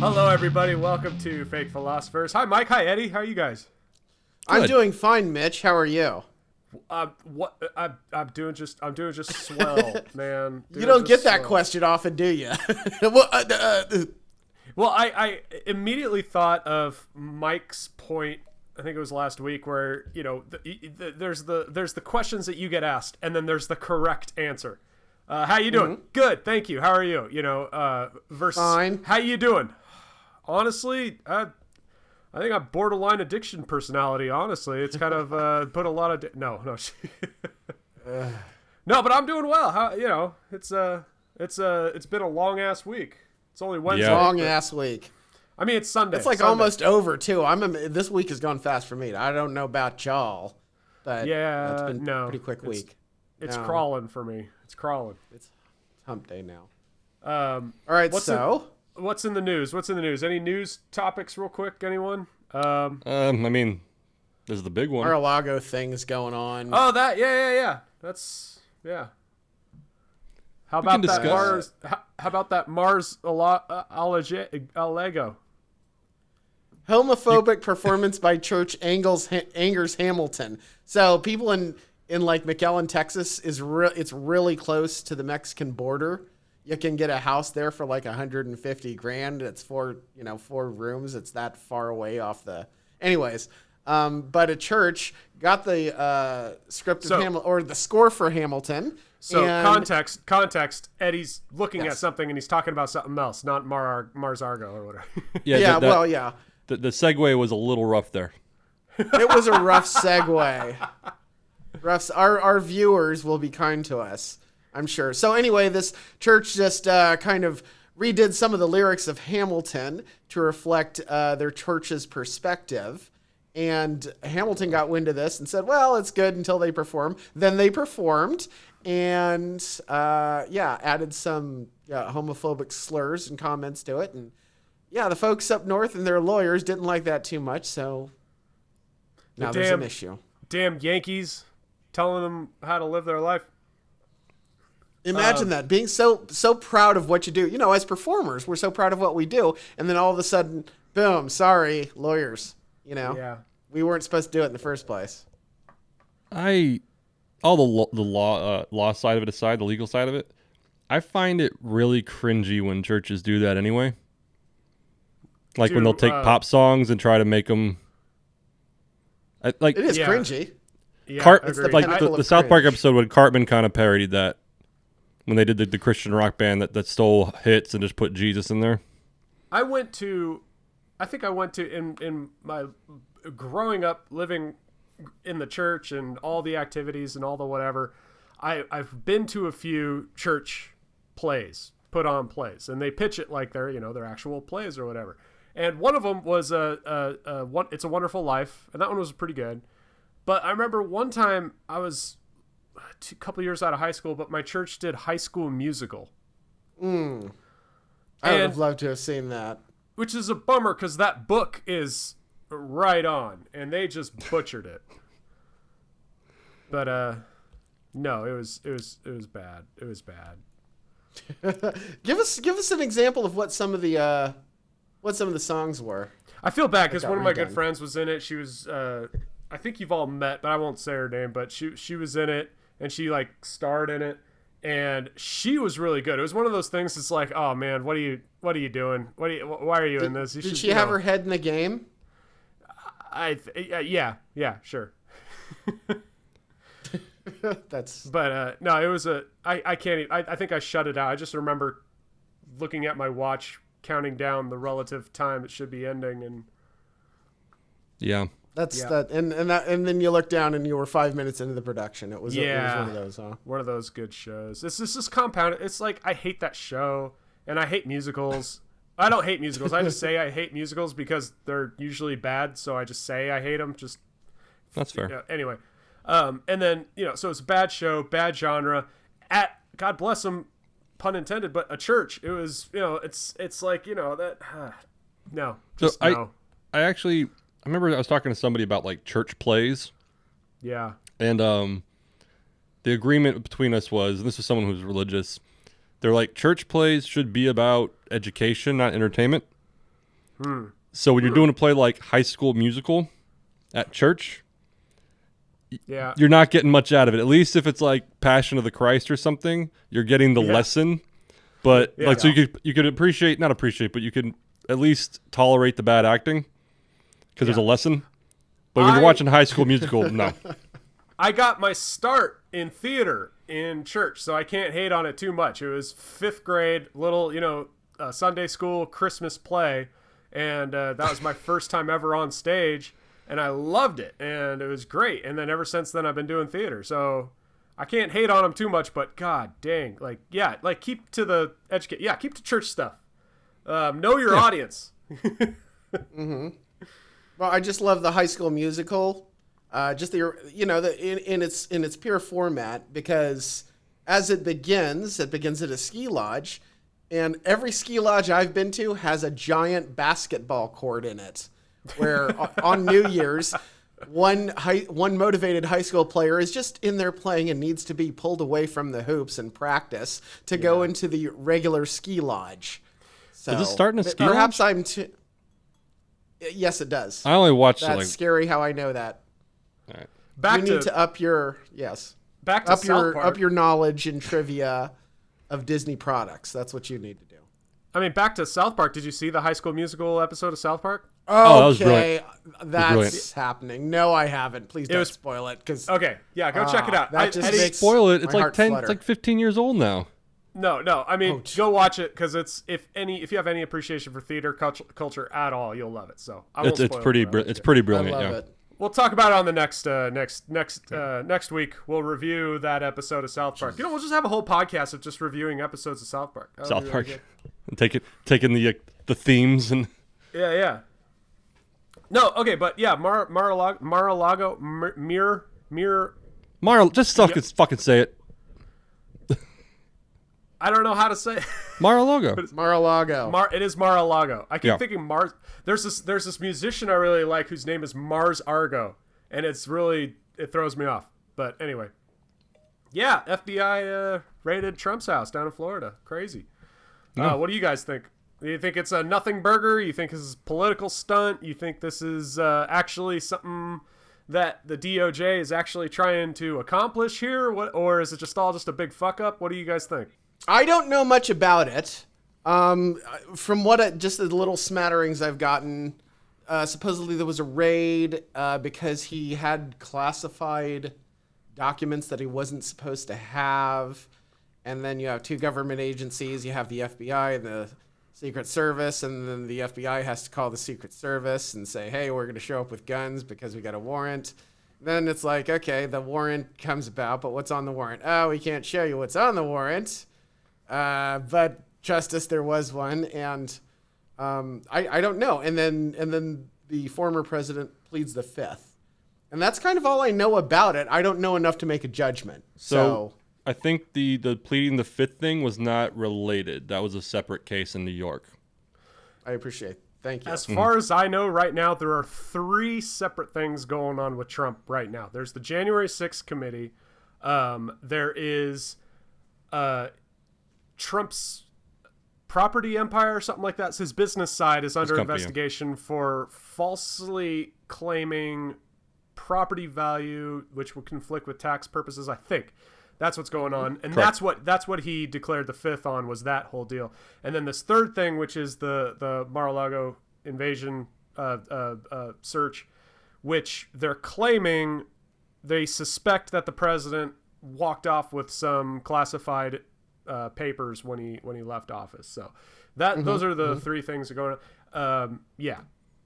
Hello, everybody. Welcome to Fake Philosophers. Hi, Mike. Hi, Eddie. How are you guys? I'm doing fine, Mitch. How are you? I'm doing just swell, man. You don't get that question often, do you? Well, I immediately thought of Mike's point. I think it was last week, where there's the questions that you get asked, and then there's the correct answer. How you doing? Mm-hmm. Good, thank you. How are you? Versus fine. How you doing? Honestly, I think I'm borderline addiction personality. Honestly, it's kind of put a lot of no, but I'm doing well. How it's been a long ass week. It's only Wednesday. Yeah. Long ass week. I mean, it's Sunday. It's like Sunday. Almost over too. This week has gone fast for me. I don't know about y'all, but yeah, it's been a pretty quick week. It's crawling for me. It's crawling. It's hump day now. All right. What's in the news? Any news topics real quick? Anyone? I mean, there's the big one. Mar-A-Lago things going on. Oh, that, yeah. That's, yeah. How about that Mar-A-Lago? Homophobic performance by church angers Hamilton. So people in like McAllen, Texas it's really close to the Mexican border. You can get a house there for like $150,000. It's four rooms. It's that far away off the. Anyways, but a church got the script of Hamilton, or the score for Hamilton. So context. Eddie's looking at something and he's talking about something else, not Mar-A-Lago or whatever. Yeah. The segue was a little rough there. It was a rough segue. Our viewers will be kind to us, I'm sure. So anyway, this church just kind of redid some of the lyrics of Hamilton to reflect their church's perspective. And Hamilton got wind of this and said, well, it's good until they perform. Then they performed and, added some homophobic slurs and comments to it. And, the folks up north and their lawyers didn't like that too much. So now there's an issue. Damn Yankees telling them how to live their life. Imagine that, being so proud of what you do. As performers, we're so proud of what we do, and then all of a sudden, boom, sorry, lawyers. We weren't supposed to do it in the first place. All the law side of it aside, the legal side of it, I find it really cringy when churches do that anyway. Like when they'll take pop songs and try to make them. It is cringy. Yeah, the South Park episode when Cartman kind of parodied that. When they did the Christian rock band that stole hits and just put Jesus in there. I think I went to in my growing up, living in the church and all the activities and all the whatever. I've been to a few church plays, put on plays, and they pitch it like they're they're actual plays or whatever. And one of them was It's a Wonderful Life, and that one was pretty good. But I remember one time I was a couple years out of high school, but my church did High School Musical. I would have loved to have seen that. Which is a bummer because that book is right on, and they just butchered it. But no, it was bad. It was bad. Give us an example of what some of the songs were. I feel bad because one of my good friends was in it. She was I think you've all met, but I won't say her name. But she was in it, and she like starred in it, and she was really good. It was one of those things. It's like, oh man, what are you doing? Why are you in this? Did she have her head in the game? Yeah, sure. No, it was I can't. I think I shut it out. I just remember looking at my watch, counting down the relative time it should be ending, and that, and then you look down and you were 5 minutes into the production. It was one of those, huh? One of those good shows. It's just compounded. It's like I hate that show, and I hate musicals. I don't hate musicals. I just say I hate musicals because they're usually bad. So I just say I hate them. That's fair. Anyway, and then so it's a bad show, bad genre. At God bless them, pun intended, but a church. It was it's like that. No. Just so no. I remember I was talking to somebody about like church plays. Yeah. And the agreement between us was, and this was someone who's religious, they're like, church plays should be about education, not entertainment. So when you're doing a play like High School Musical at church, Yeah. you're not getting much out of it. At least if it's like Passion of the Christ or something, you're getting the lesson. But Yeah. so you could not appreciate, but you can at least tolerate the bad acting because there's a lesson. But when you're watching High School Musical, no. I got my start in theater in church, so I can't hate on it too much. It was 5th grade, little, Sunday school Christmas play, and that was my first time ever on stage, and I loved it, and it was great. And then ever since then, I've been doing theater, so I can't hate on them too much. But god dang, keep to the keep to church stuff. Know your audience. Mm-hmm. Well, I just love the High School Musical. Just in its pure format, because as it begins at a ski lodge, and every ski lodge I've been to has a giant basketball court in it, where on New Year's, one motivated high school player is just in there playing and needs to be pulled away from the hoops and practice to go into the regular ski lodge. So does it start in a ski perhaps lodge? Yes, it does. I only watched That's scary how I know that. All right. You need to up your up your knowledge and trivia of Disney products. That's what you need to do. I mean, back to South Park. Did you see the High School Musical episode of South Park? That was brilliant. That's happening. No, I haven't. Please don't spoil it. Okay, go check it out. Spoil it. It's like 10. Flutter. It's like 15 years old now. No. I mean, go watch it because it's if you have any appreciation for theater culture at all, you'll love it. So I won't it's pretty brilliant. I love it. We'll talk about it on the next week. We'll review that episode of South Park. We'll just have a whole podcast of just reviewing episodes of South Park. South Park, and taking the themes and yeah. No, okay, but yeah, Mar-a-Lago, just fucking say it. I don't know how to say it. Mar-a-Lago. It is Mar-a-Lago. I keep thinking Mars. There's this musician I really like whose name is Mars Argo, and it throws me off. But anyway, yeah, FBI raided Trump's house down in Florida. Crazy. What do you guys think? Do you think it's a nothing burger? You think this is a political stunt? You think this is actually something that the DOJ is actually trying to accomplish here? Or is it just a big fuck up? What do you guys think? I don't know much about it. From just the little smatterings I've gotten, supposedly there was a raid because he had classified documents that he wasn't supposed to have. And then you have two government agencies. You have the FBI and the Secret Service, and then the FBI has to call the Secret Service and say, hey, we're going to show up with guns because we got a warrant. Then it's like, okay, the warrant comes about, but what's on the warrant? Oh, we can't show you what's on the warrant. But Justice, there was one, and I don't know. And then the former president pleads the fifth, and that's kind of all I know about it. I don't know enough to make a judgment. So I think the pleading the fifth thing was not related. That was a separate case in New York. I appreciate it. Thank you. As far as I know right now, there are 3 separate things going on with Trump right now. There's the January 6th committee. There is Trump's property empire or something like that. So his business side is under investigation for falsely claiming property value, which would conflict with tax purposes, I think. That's what's going on, and that's what he declared the fifth on, was that whole deal. And then this third thing, which is the Mar-a-Lago invasion search, which they're claiming they suspect that the president walked off with some classified papers when he left office. So those are the 3 things that are going on.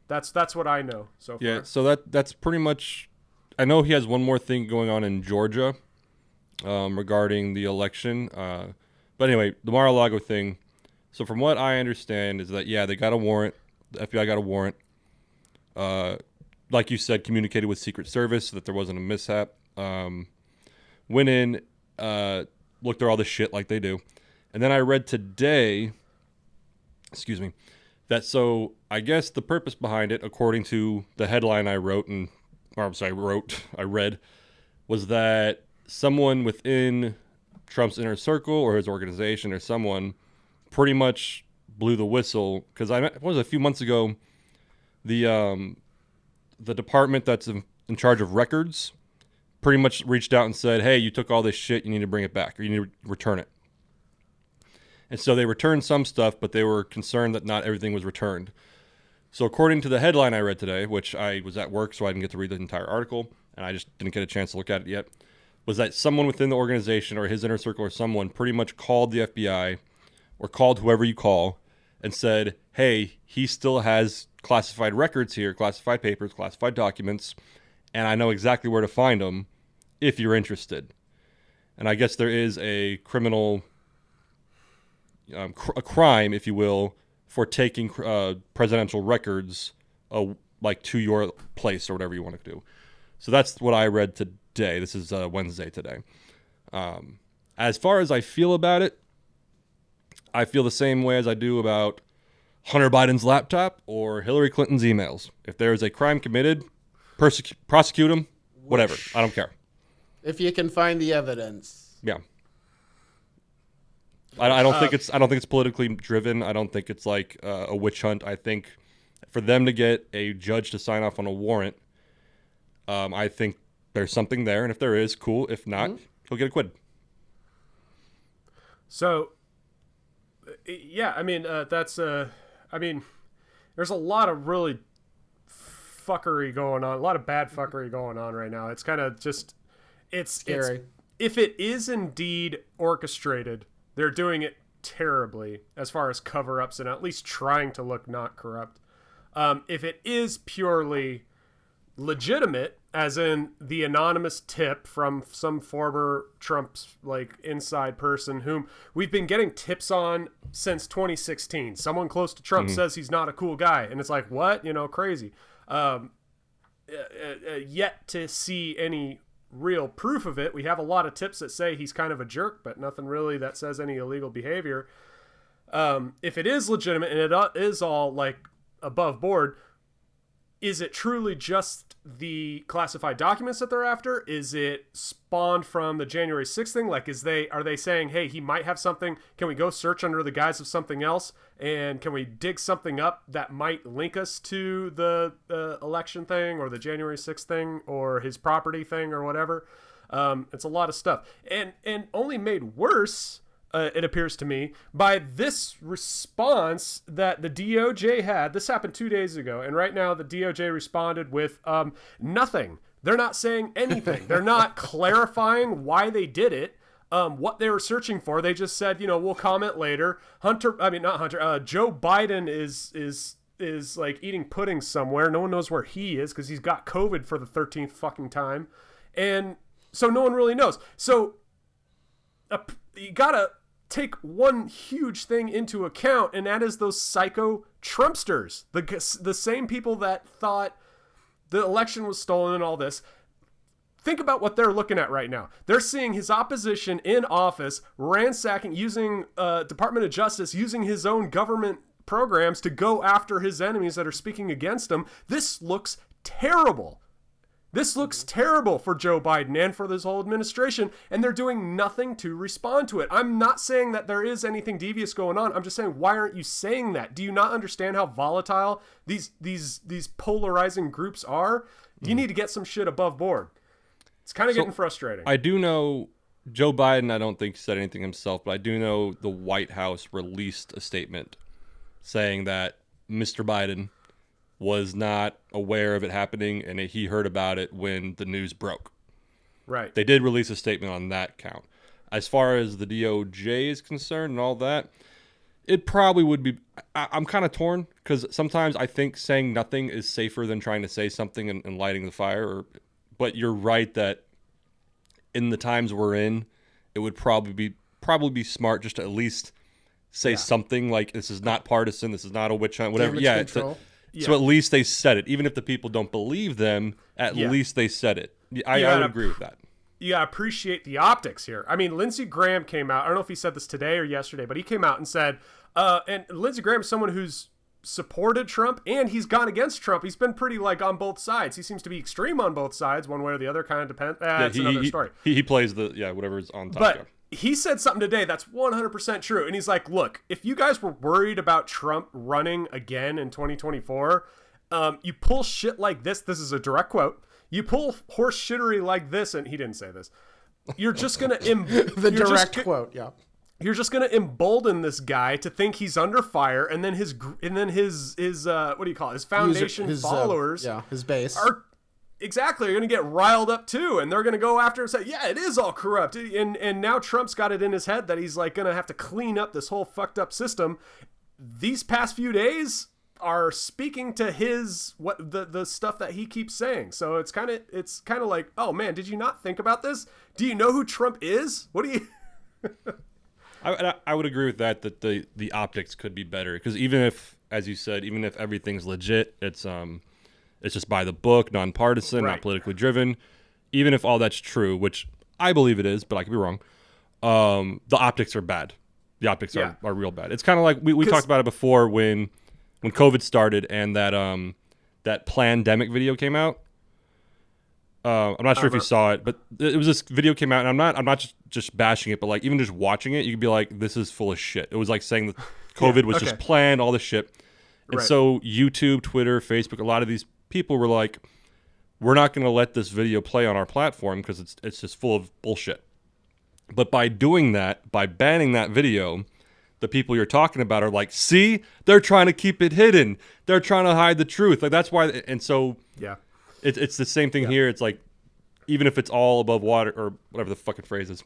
That's what I know so far. Yeah, so that's pretty much. I know he has one more thing going on in Georgia. Regarding the election. But anyway, the Mar-a-Lago thing. So from what I understand is that, they got a warrant. The FBI got a warrant. Like you said, communicated with Secret Service so that there wasn't a mishap. Went in, looked at all the shit like they do. And then I read today, that so I guess the purpose behind it, according to the headline I read, was that someone within Trump's inner circle or his organization or someone pretty much blew the whistle because what was it, a few months ago, the department that's in charge of records pretty much reached out and said, hey, you took all this shit, you need to bring it back, or you need to return it. And so they returned some stuff, but they were concerned that not everything was returned. So according to the headline I read today, which I was at work, so I didn't get to read the entire article, and I just didn't get a chance to look at it yet, was that someone within the organization or his inner circle or someone pretty much called the FBI or called whoever you call and said, hey, he still has classified records here, classified papers, classified documents, and I know exactly where to find them if you're interested. And I guess there is a criminal, a crime, if you will, for taking presidential records like to your place or whatever you want to do. So that's what I read today. This is Wednesday today. As far as I feel about it, I feel the same way as I do about Hunter Biden's laptop or Hillary Clinton's emails. If there is a crime committed, prosecute them, whatever. I don't care. If you can find the evidence. Yeah. I don't think it's politically driven. I don't think it's like a witch hunt. I think for them to get a judge to sign off on a warrant, I think there's something there, and if there is, cool. If not, he'll get acquitted. So, yeah, I mean, there's a lot of really fuckery going on, a lot of bad fuckery going on right now. It's kind of just, it's scary. If it is indeed orchestrated, they're doing it terribly as far as cover-ups and at least trying to look not corrupt. If it is purely legitimate, as in the anonymous tip from some former Trump's like inside person whom we've been getting tips on since 2016. Someone close to Trump says he's not a cool guy, and it's like, what? Crazy. Yet to see any real proof of it. We have a lot of tips that say he's kind of a jerk, but nothing really that says any illegal behavior. If it is legitimate and it is all like above board, is it truly just the classified documents that they're after? Is it spawned from the January 6th thing? Like, are they saying, hey, he might have something? Can we go search under the guise of something else? And can we dig something up that might link us to the election thing or the January 6th thing or his property thing or whatever? It's a lot of stuff. And only made worse, it appears to me, by this response that the DOJ had. This happened 2 days ago, and right now the DOJ responded with nothing. They're not saying anything. They're not clarifying why they did it, what they were searching for. They just said, we'll comment later. Joe Biden is like eating pudding somewhere. No one knows where he is because he's got COVID for the 13th fucking time, and so no one really knows. So you gotta take one huge thing into account, and that is those psycho Trumpsters, the same people that thought the election was stolen and all this. Think about what they're looking at right now. They're seeing his opposition in office ransacking, using Department of Justice, using his own government programs to go after his enemies that are speaking against him. This looks terrible. This looks terrible for Joe Biden and for this whole administration, and they're doing nothing to respond to it. I'm not saying that there is anything devious going on. I'm just saying, why aren't you saying that? Do you not understand how volatile these polarizing groups are? You need to get some shit above board. It's kind of getting frustrating. I do know Joe Biden, I don't think said anything himself, but I do know the White House released a statement saying that Mr. Biden was not aware of it happening, and he heard about it when the news broke. Right. They did release a statement on that count. As far as the DOJ is concerned and all that, it probably would be... I'm kind of torn, because sometimes I think saying nothing is safer than trying to say something and lighting the fire. But you're right that in the times we're in, it would probably be smart just to at least say something like, this is not partisan, this is not a witch hunt, whatever. So at least they said it. Even if the people don't believe them, at least they said it. I would agree with that. You gotta appreciate the optics here. I mean, Lindsey Graham came out. I don't know if he said this today or yesterday, but he came out and said, and Lindsey Graham is someone who's supported Trump and he's gone against Trump. He's been pretty like on both sides. He seems to be extreme on both sides, one way or the other. Kind of depends. That's another story. He plays whatever's on top. he said something today that's 100% true. And he's like, look, if you guys were worried about Trump running again in 2024, you pull shit like this. This is a direct quote. You pull horse shittery like this, and he didn't say this. You're just going to quote, yeah. You're just going to embolden this guy to think he's under fire, and then his what do you call it? His foundation followers, his base are exactly going to get riled up too, and they're going to go after him and say, yeah, it is all corrupt. And now Trump's got it in his head that he's like going to have to clean up this whole fucked up system. These past few days are speaking to the stuff that he keeps saying. So it's kind of like, oh man, did you not think about this? Do you know who Trump is? What do you? I would agree with that the optics could be better, because even if, as you said, even if everything's legit, it's just by the book, nonpartisan, right, not politically driven. Even if all that's true, which I believe it is, but I could be wrong. The optics are bad. The optics are real bad. It's kind of like we talked about it before when COVID started and that Plandemic video came out. I'm not sure if you saw it, but it was this video came out, and I'm not just bashing it, but like even just watching it, you could be like, this is full of shit. It was like saying that COVID was just planned, all this shit. And so YouTube, Twitter, Facebook, a lot of these people were like, we're not going to let this video play on our platform because it's just full of bullshit. But by doing that, by banning that video, the people you're talking about are like, see, they're trying to keep it hidden. They're trying to hide the truth. Like that's why. And so it's the same thing here. It's like, even if it's all above water or whatever the fucking phrase is,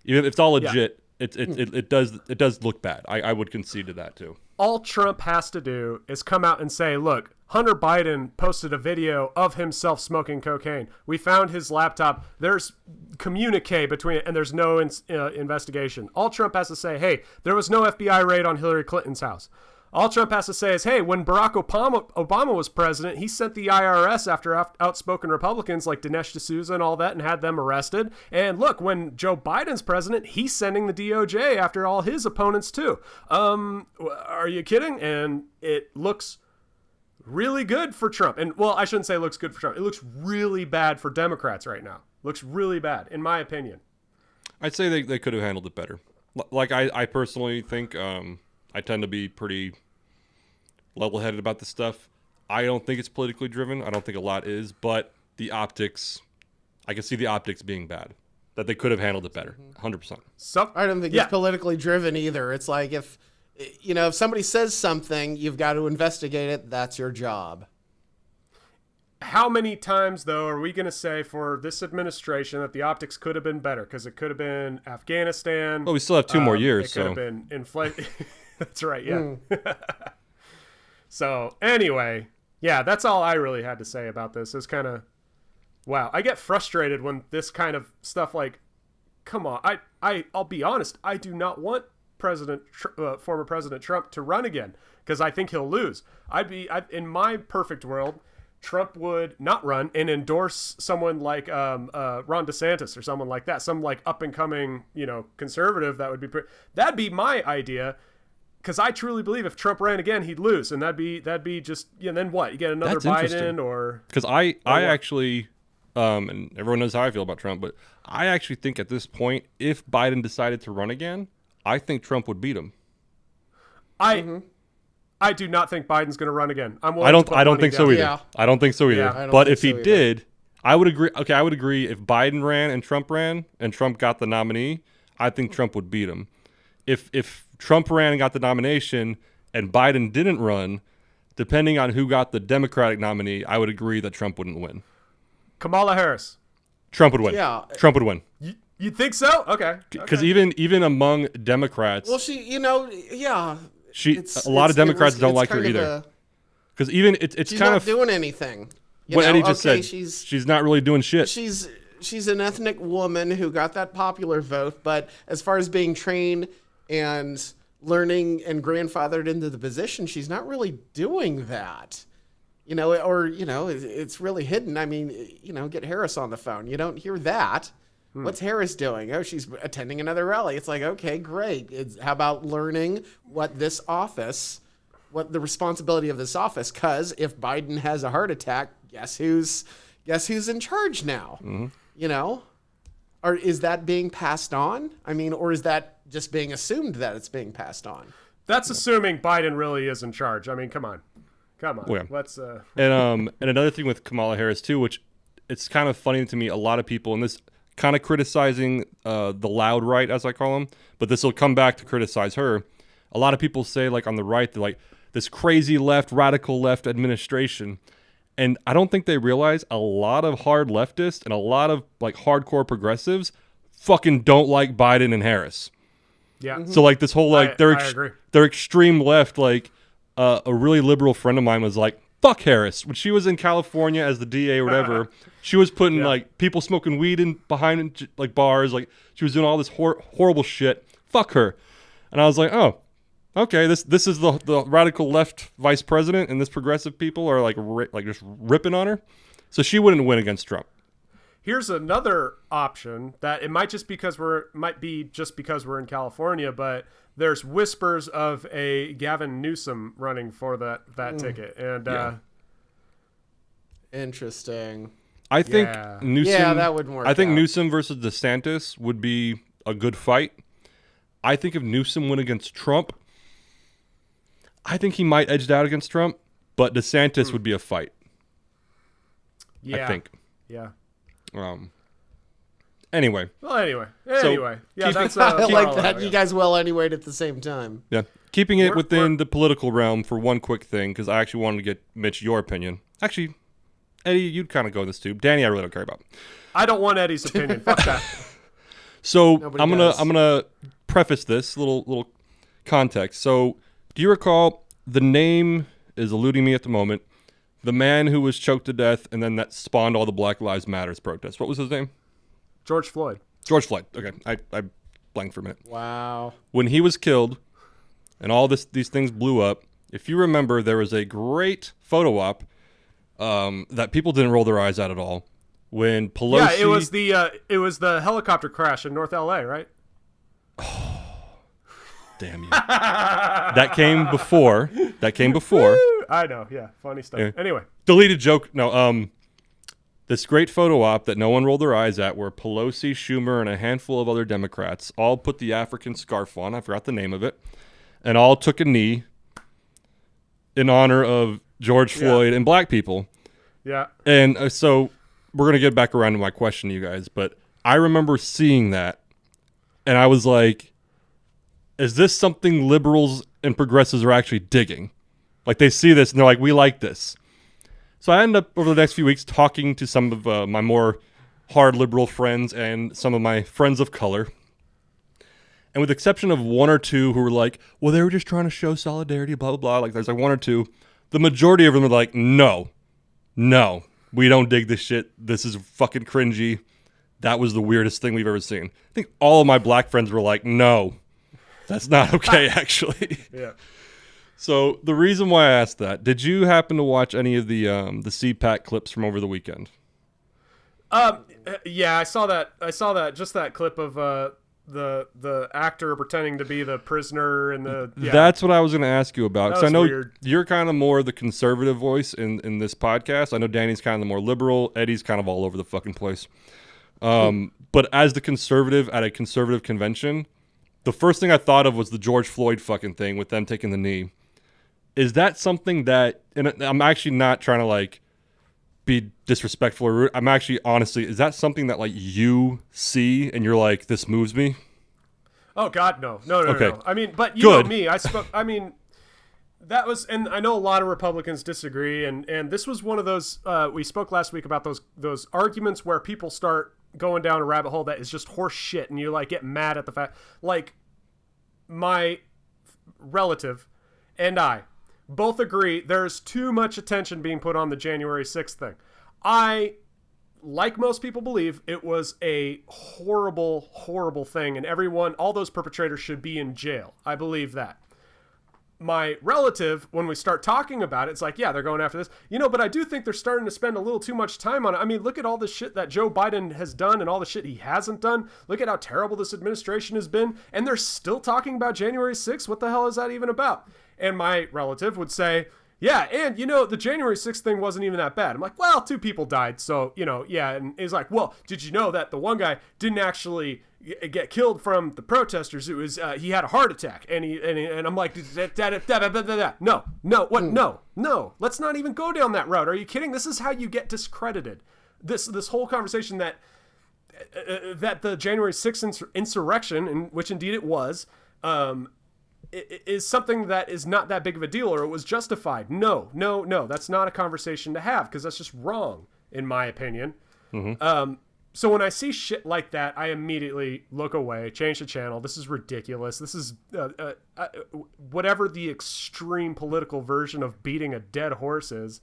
even if it's all legit, it does look bad. I would concede to that too. All Trump has to do is come out and say, look, Hunter Biden posted a video of himself smoking cocaine. We found his laptop. There's communique between it, and there's no investigation. All Trump has to say, hey, there was no FBI raid on Hillary Clinton's house. All Trump has to say is, hey, when Barack Obama was president, he sent the IRS after outspoken Republicans like Dinesh D'Souza and all that and had them arrested. And look, when Joe Biden's president, he's sending the DOJ after all his opponents too. Are you kidding? And it looks really good for Trump. And well, I shouldn't say it looks good for Trump. It looks really bad for Democrats right now. Looks really bad, in my opinion. I'd say they could have handled it better. Like I personally think I tend to be pretty level-headed about this stuff. I don't think it's politically driven. I don't think a lot is, but the optics, I can see the optics being bad. That they could have handled it better, 100%. So I don't think it's politically driven either. It's like if somebody says something, you've got to investigate it. That's your job. How many times, though, are we going to say for this administration that the optics could have been better? Because it could have been Afghanistan. Well, we still have 2 more years. It could have been inflation. That's right, yeah. So, anyway, yeah, that's all I really had to say about this. It's kind of, wow. I get frustrated when this kind of stuff, like, come on. I'll be honest. I do not want former President Trump to run again because I think he'll lose. In my perfect world, Trump would not run and endorse someone like Ron DeSantis or someone like that, some like up and coming, conservative. That'd be my idea. Because I truly believe if Trump ran again, he'd lose, and that'd be just then what? You get another Biden or because I actually, and everyone knows how I feel about Trump, but I actually think at this point, if Biden decided to run again, I think Trump would beat him. I do not think Biden's going to run again. I don't think so either. Yeah. I don't think so either. Yeah, but if he did, I would agree. Okay, I would agree. If Biden ran and Trump got the nominee, I think Trump would beat him. If Trump ran and got the nomination and Biden didn't run, depending on who got the Democratic nominee, I would agree that Trump wouldn't win. Kamala Harris. Trump would win. Yeah. Trump would win. You think so? Okay. Because even among Democrats, well, a lot of Democrats don't like her either. Because even it's she's kind not of doing anything. What Eddie just said. She's not really doing shit. She's an ethnic woman who got that popular vote, but as far as being trained and learning and grandfathered into the position, she's not really doing that. It's really hidden. I mean, get Harris on the phone. You don't hear that. What's Harris doing? Oh, she's attending another rally. It's like, okay, great. How about learning what the responsibility of this office? Because if Biden has a heart attack, guess who's in charge now? is that being passed on? I mean, or is that just being assumed that it's being passed on? That's assuming Biden really is in charge. I mean, come on. Well, yeah. Let's. And another thing with Kamala Harris too, which it's kind of funny to me. A lot of people, and this kind of criticizing the loud right, as I call them, but this will come back to criticize her. A lot of people say, like on the right, they're like this crazy left, radical left administration, and I don't think they realize a lot of hard leftists and a lot of like hardcore progressives fucking don't like Biden and Harris. Yeah. So like this whole like I agree. They're extreme left. Like a really liberal friend of mine was like, "Fuck Harris." When she was in California as the DA or whatever, she was putting like people smoking weed in behind like bars. Like she was doing all this horrible shit. Fuck her. And I was like, oh, okay. This is the radical left vice president, and this progressive people are like just ripping on her. So she wouldn't win against Trump. Here's another option that it might be just because we're in California, but there's whispers of a Gavin Newsom running for that ticket, and interesting. I think Newsom. Yeah, that wouldn't work. I think out. Newsom versus DeSantis would be a good fight. I think if Newsom went against Trump, I think he might edge out against Trump, but DeSantis would be a fight. Yeah. I think. Yeah. Anyway. Well, anyway. Yeah, that's. I like that. Yeah. You guys well anyway at the same time. Yeah. Keeping it within the political realm for one quick thing, because I actually wanted to get Mitch your opinion. Actually, Eddie, you'd kind of go in this too. Danny, I really don't care about. I don't want Eddie's opinion. Fuck that. So Nobody I'm does. gonna preface this little context. So do you recall, the name is eluding me at the moment, the man who was choked to death and then that spawned all the Black Lives Matters protests? What was his name? George Floyd. George Floyd. Okay, I blanked for a minute. Wow. When he was killed and all these things blew up, if you remember, there was a great photo op that people didn't roll their eyes at all. When Pelosi... Yeah, it was the helicopter crash in North LA, right? Damn you. That came before. I know, yeah. Funny stuff. Yeah. Anyway. Deleted joke. No, this great photo op that no one rolled their eyes at, where Pelosi, Schumer, and a handful of other Democrats all put the African scarf on, I forgot the name of it, and all took a knee in honor of George Floyd and black people. Yeah. And so we're going to get back around to my question to you guys, but I remember seeing that, and I was like, is this something liberals and progressives are actually digging? Like, they see this, and they're like, we like this. So I ended up, over the next few weeks, talking to some of my more hard liberal friends and some of my friends of color. And with the exception of one or two who were like, well, they were just trying to show solidarity, blah, blah, blah. Like, there's like one or two. The majority of them are like, no, we don't dig this shit. This is fucking cringy. That was the weirdest thing we've ever seen. I think all of my black friends were like, no, that's not okay, actually. Yeah. So the reason why I asked that, did you happen to watch any of the CPAC clips from over the weekend? Yeah, I saw that. Just that clip of the actor pretending to be the prisoner and the. Yeah. That's what I was going to ask you about. Because I know weird. You're kind of more the conservative voice in this podcast. I know Danny's kind of the more liberal. Eddie's kind of all over the fucking place. But as the conservative at a conservative convention, the first thing I thought of was the George Floyd fucking thing with them taking the knee. Is that something that, and I'm actually not trying to like be disrespectful or rude. I'm actually honestly, is that something that like you see and you're like, this moves me? Oh God, no. Okay. No. I mean, but you Good. know me. I mean, that was, and I know a lot of Republicans disagree, and this was one of those. We spoke last week about those arguments where people start going down a rabbit hole that is just horse shit, and you like get mad at the fact. Like, my relative and I both agree there's too much attention being put on the January 6th thing. I, like most people, believe it was a horrible, horrible thing, and all those perpetrators should be in jail. I believe that. My relative, when we start talking about it, it's like, yeah, they're going after this. But I do think they're starting to spend a little too much time on it. I mean, look at all the shit that Joe Biden has done and all the shit he hasn't done. Look at how terrible this administration has been. And they're still talking about January 6th. What the hell is that even about? And my relative would say, Yeah, and the January 6th thing wasn't even that bad. I'm like, well, 2 people died, so yeah. And he's like, well, did you know that the one guy didn't actually get killed from the protesters? It was he had a heart attack, and I'm like, no, what? No, let's not even go down that route. Are you kidding? This is how you get discredited. This whole conversation that the January 6th insurrection, and which indeed it was, is something that is not that big of a deal, or it was justified. No, that's not a conversation to have, because that's just wrong, in my opinion. So when I see shit like that, I immediately look away, change the channel. This is ridiculous. This is whatever the extreme political version of beating a dead horse is.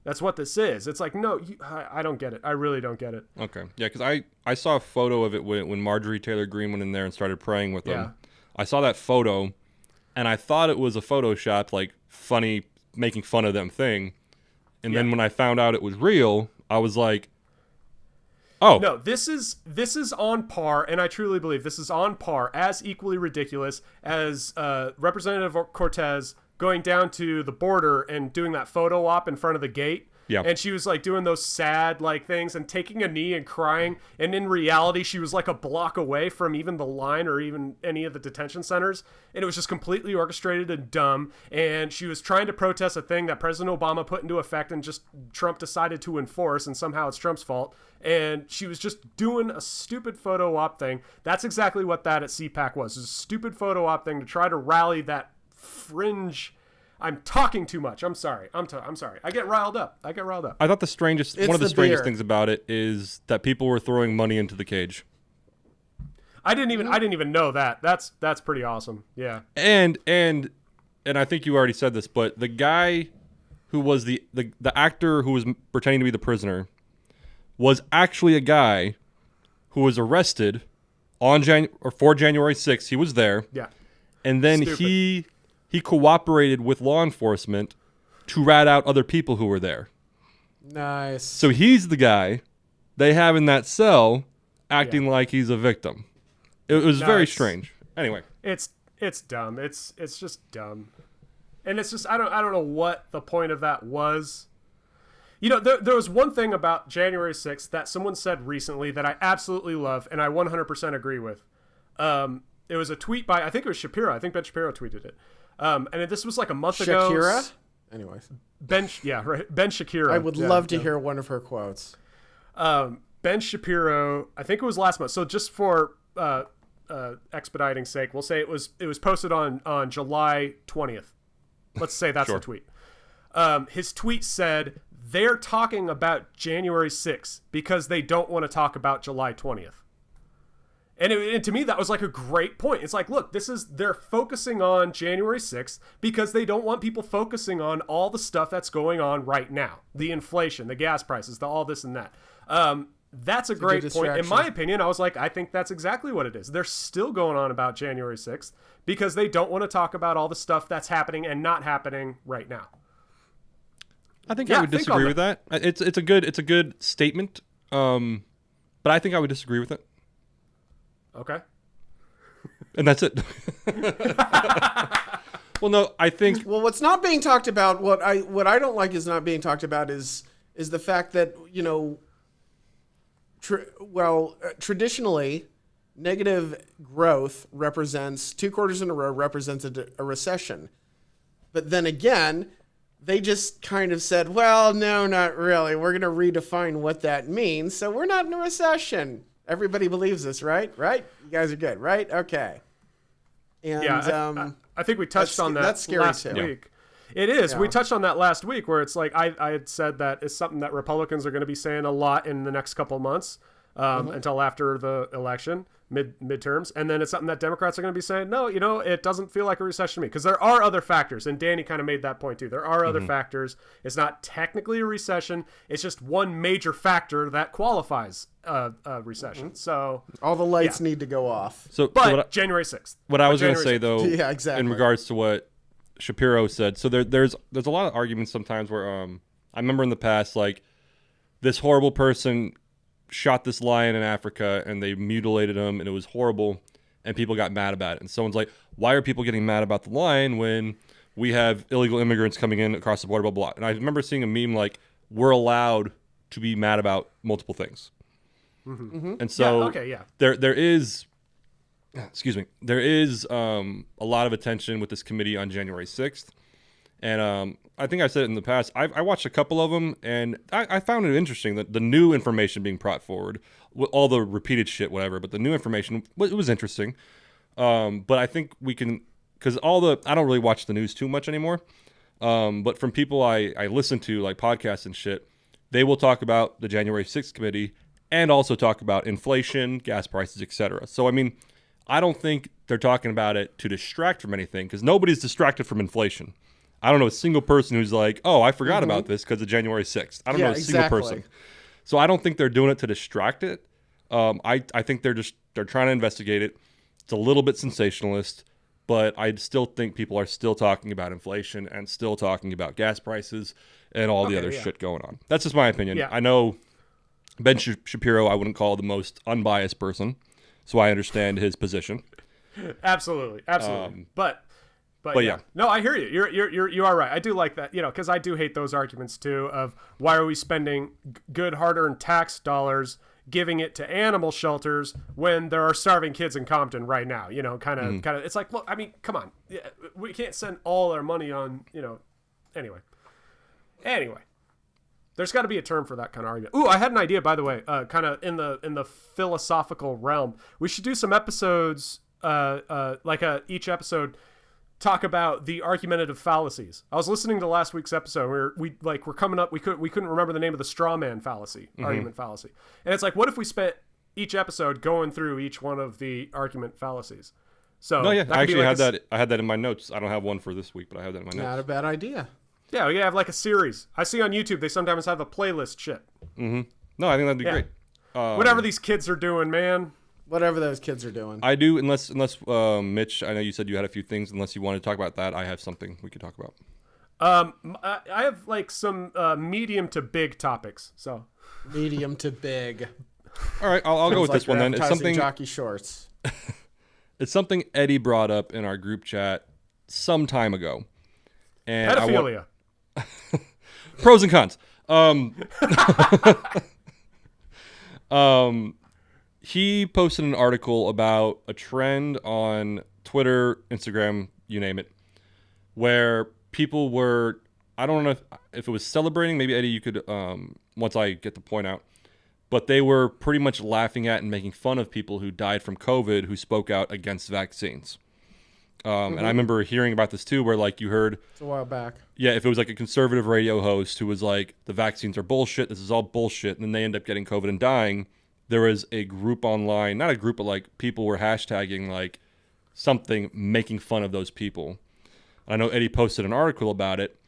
That's what this is. It's like, no, I don't get it. I really don't get it. Okay. Yeah, because I saw a photo of it when Marjorie Taylor Greene went in there and started praying with them. I saw that photo, and I thought it was a Photoshop, like, funny, making fun of them thing. And then when I found out it was real, I was like, oh. No, this is on par, and I truly believe this is on par, as equally ridiculous as Representative Cortez going down to the border and doing that photo op in front of the gate. Yeah. And she was like doing those sad like things and taking a knee and crying. And in reality, she was like a block away from even the line or even any of the detention centers. And it was just completely orchestrated and dumb. And she was trying to protest a thing that President Obama put into effect and just Trump decided to enforce. And somehow it's Trump's fault. And she was just doing a stupid photo op thing. That's exactly what that at CPAC was. It was a stupid photo op thing to try to rally that fringe. I'm talking too much. I'm sorry. I'm sorry. I get riled up. I thought one of the strangest things about it is that people were throwing money into the cage. I didn't even know that. That's pretty awesome. Yeah. And I think you already said this, but the guy who was the actor who was pretending to be the prisoner was actually a guy who was arrested on for January 6th. He was there. Yeah. And then he cooperated with law enforcement to rat out other people who were there. Nice. So he's the guy they have in that cell acting like he's a victim. It was very strange. Anyway. It's dumb. It's just dumb. And it's just I don't know what the point of that was. There was one thing about January 6th that someone said recently that I absolutely love and I 100% agree with. It was a tweet by, I think it was Shapiro. I think Ben Shapiro tweeted it. And this was like a month ago. Shakira? Anyways. Ben Shapiro. I would love to hear one of her quotes. Ben Shapiro, I think it was last month. So just for expediting sake, we'll say it was posted on July 20th. Let's say that's the tweet. His tweet said, they're talking about January 6th because they don't want to talk about July 20th. And to me, that was like a great point. It's like, look, they're focusing on January 6th because they don't want people focusing on all the stuff that's going on right now. The inflation, the gas prices, all this and that. That's a great point. In my opinion, I was like, I think that's exactly what it is. They're still going on about January 6th because they don't want to talk about all the stuff that's happening and not happening right now. I think I would disagree with that. It's a good statement, but I think I would disagree with it. Okay. And that's it. Well, no, I think. Well, what's not being talked about, what I don't like is not being talked about is the fact that traditionally, negative growth represents 2 quarters in a row represents a recession, but then again, they just kind of said, well, no, not really. We're going to redefine what that means, so we're not in a recession. Everybody believes this, right? Right? You guys are good, right? Okay. And yeah, I think we touched on that that's scary last too. week. It is. Yeah. We touched on that last week where it's like I had said that it's something that Republicans are going to be saying a lot in the next couple of months until after the election, midterms. And then it's something that Democrats are going to be saying, no, it doesn't feel like a recession to me. Because there are other factors. And Danny kind of made that point too. There are other factors. It's not technically a recession. It's just one major factor that qualifies a recession. So all the lights need to go off. But January 6th. What I was going to say, though, yeah, exactly. in regards to what Shapiro said, so there's a lot of arguments sometimes where I remember in the past, like, this horrible person shot this lion in Africa and they mutilated him and it was horrible and people got mad about it. And someone's like, why are people getting mad about the lion when we have illegal immigrants coming in across the border, blah, blah, blah. And I remember seeing a meme like, we're allowed to be mad about multiple things. And so there is, excuse me, there is a lot of attention with this committee on January 6th. And I think I said it in the past, I watched a couple of them, and I found it interesting that the new information being brought forward, all the repeated shit, whatever, but the new information, it was interesting. But I think we can, because I don't really watch the news too much anymore. But from people I listen to, like podcasts and shit, they will talk about the January 6th committee and also talk about inflation, gas prices, etc. So, I mean, I don't think they're talking about it to distract from anything, because nobody's distracted from inflation. I don't know a single person who's like, oh, I forgot about this because of January 6th. I don't know a single person. So I don't think they're doing it to distract it. I think they're trying to investigate it. It's a little bit sensationalist, but I still think people are still talking about inflation and still talking about gas prices and all the other shit going on. That's just my opinion. Yeah. I know Ben Shapiro I wouldn't call the most unbiased person, so I understand his position. Absolutely. But yeah. No, I hear you. You are right. I do like that, because I do hate those arguments too of why are we spending good hard-earned tax dollars giving it to animal shelters when there are starving kids in Compton right now, kind of, it's like, look, I mean, come on. We can't send all our money on, anyway. There's got to be a term for that kind of argument. Ooh, I had an idea, by the way, kind of in the philosophical realm. We should do some episodes, each episode talk about the argumentative fallacies. I was listening to last week's episode where we're coming up, we couldn't remember the name of the straw man fallacy, argument fallacy. And it's like, what if we spent each episode going through each one of the argument fallacies? So no, yeah, I actually had that. I had that in my notes. I don't have one for this week, but I have that in my notes. Not a bad idea. Yeah, we have like a series. I see on YouTube they sometimes have a playlist shit. No, I think that'd be great. Whatever these kids are doing, man. Whatever those kids are doing. I do, unless Mitch, I know you said you had a few things. Unless you want to talk about that, I have something we could talk about. I have like some medium to big topics. So medium to big. All right, I'll go with this one then. It's something jockey shorts. It's something Eddie brought up in our group chat some time ago. And pedophilia. Pros and cons. He posted an article about a trend on Twitter, Instagram, you name it, where people were, I don't know if it was celebrating, maybe Eddie, you could, once I get the point out, but they were pretty much laughing at and making fun of people who died from COVID who spoke out against vaccines. And I remember hearing about this too, where like you heard, it's a while back. Yeah, if it was like a conservative radio host who was like, the vaccines are bullshit, this is all bullshit, and then they end up getting COVID and dying. There was a group online, not a group, but like people were hashtagging like something, making fun of those people. I know Eddie posted an article about it,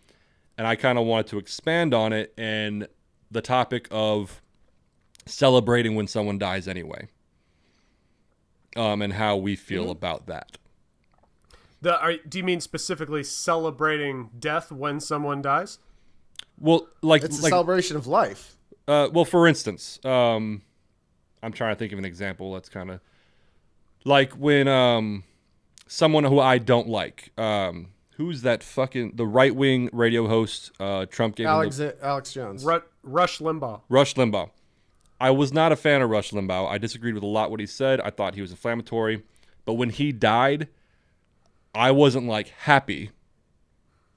and I kind of wanted to expand on it and the topic of celebrating when someone dies anyway, and how we feel about that. Do you mean specifically celebrating death when someone dies? Well, it's a celebration of life. Well, for instance, I'm trying to think of an example that's kind of like when someone who I don't like, who's that the right-wing radio host Trump gave Alex Jones. Rush Limbaugh. Rush Limbaugh. I was not a fan of Rush Limbaugh. I disagreed with a lot what he said. I thought he was inflammatory. But when he died, I wasn't like happy.